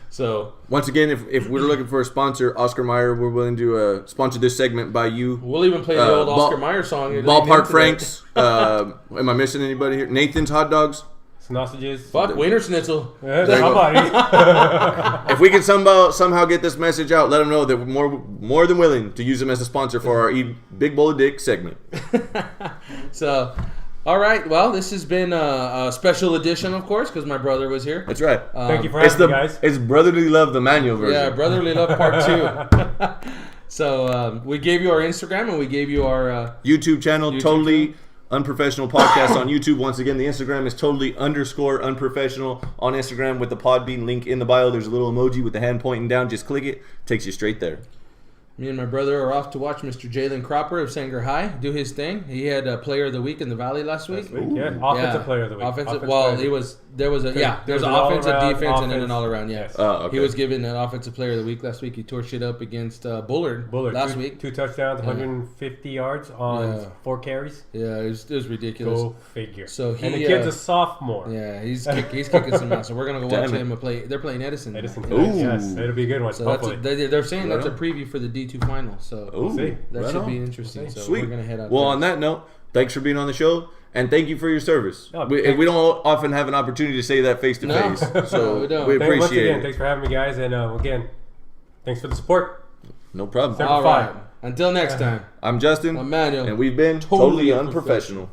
So once again, if we're looking for a sponsor, Oscar Mayer, we're willing to sponsor this segment by you. We'll even play the old Oscar Mayer song. Ballpark Franks. Am I missing anybody here? Nathan's Hot Dogs. Sausages. Fuck, Wiener Schnitzel. Yeah, how about If we can somehow get this message out, let them know that we're more than willing to use them as a sponsor for our Eat Big Bowl of Dick segment. So, all right. Well, this has been a special edition, of course, because my brother was here. That's right. Thank you for having me, guys. It's Brotherly Love, the Manuel version. Yeah, Brotherly Love Part 2. So, we gave you our Instagram and we gave you our YouTube channel, Totally Unprofessional Podcast on YouTube. Once again, the Instagram is totally_unprofessional on Instagram with the Podbean link in the bio. There's a little emoji with the hand pointing down. Just click it. Takes you straight there. Me and my brother are off to watch Mr. Jalen Cropper of Sanger High do his thing. He had a Player of the Week in the Valley last week. Yeah, offensive Player of the Week. There was an offensive, defense, and then an all around. Yes. Okay. He was given an Offensive Player of the Week last week. He tore shit up against Bullard last week. 2 touchdowns, 150 yards on 4 carries. Yeah, it was ridiculous. Go figure. So and the kid's a sophomore. Yeah, he's kicking some ass. So we're gonna go watch him play. They're playing Edison. Tonight. Yes, it'll be a good one. So they're saying that's a preview for the D2 final. So we'll see. That should be interesting. So Sweet. We're gonna head out. Well, there. on that note, thanks for being on the show, and thank you for your service. We don't often have an opportunity to say that face to face, so we don't. We appreciate once again, it. Thanks for having me, guys, and again, thanks for the support. No problem. All right. Until next time. I'm Justin. I'm Manuel. And we've been Totally Unprofessional.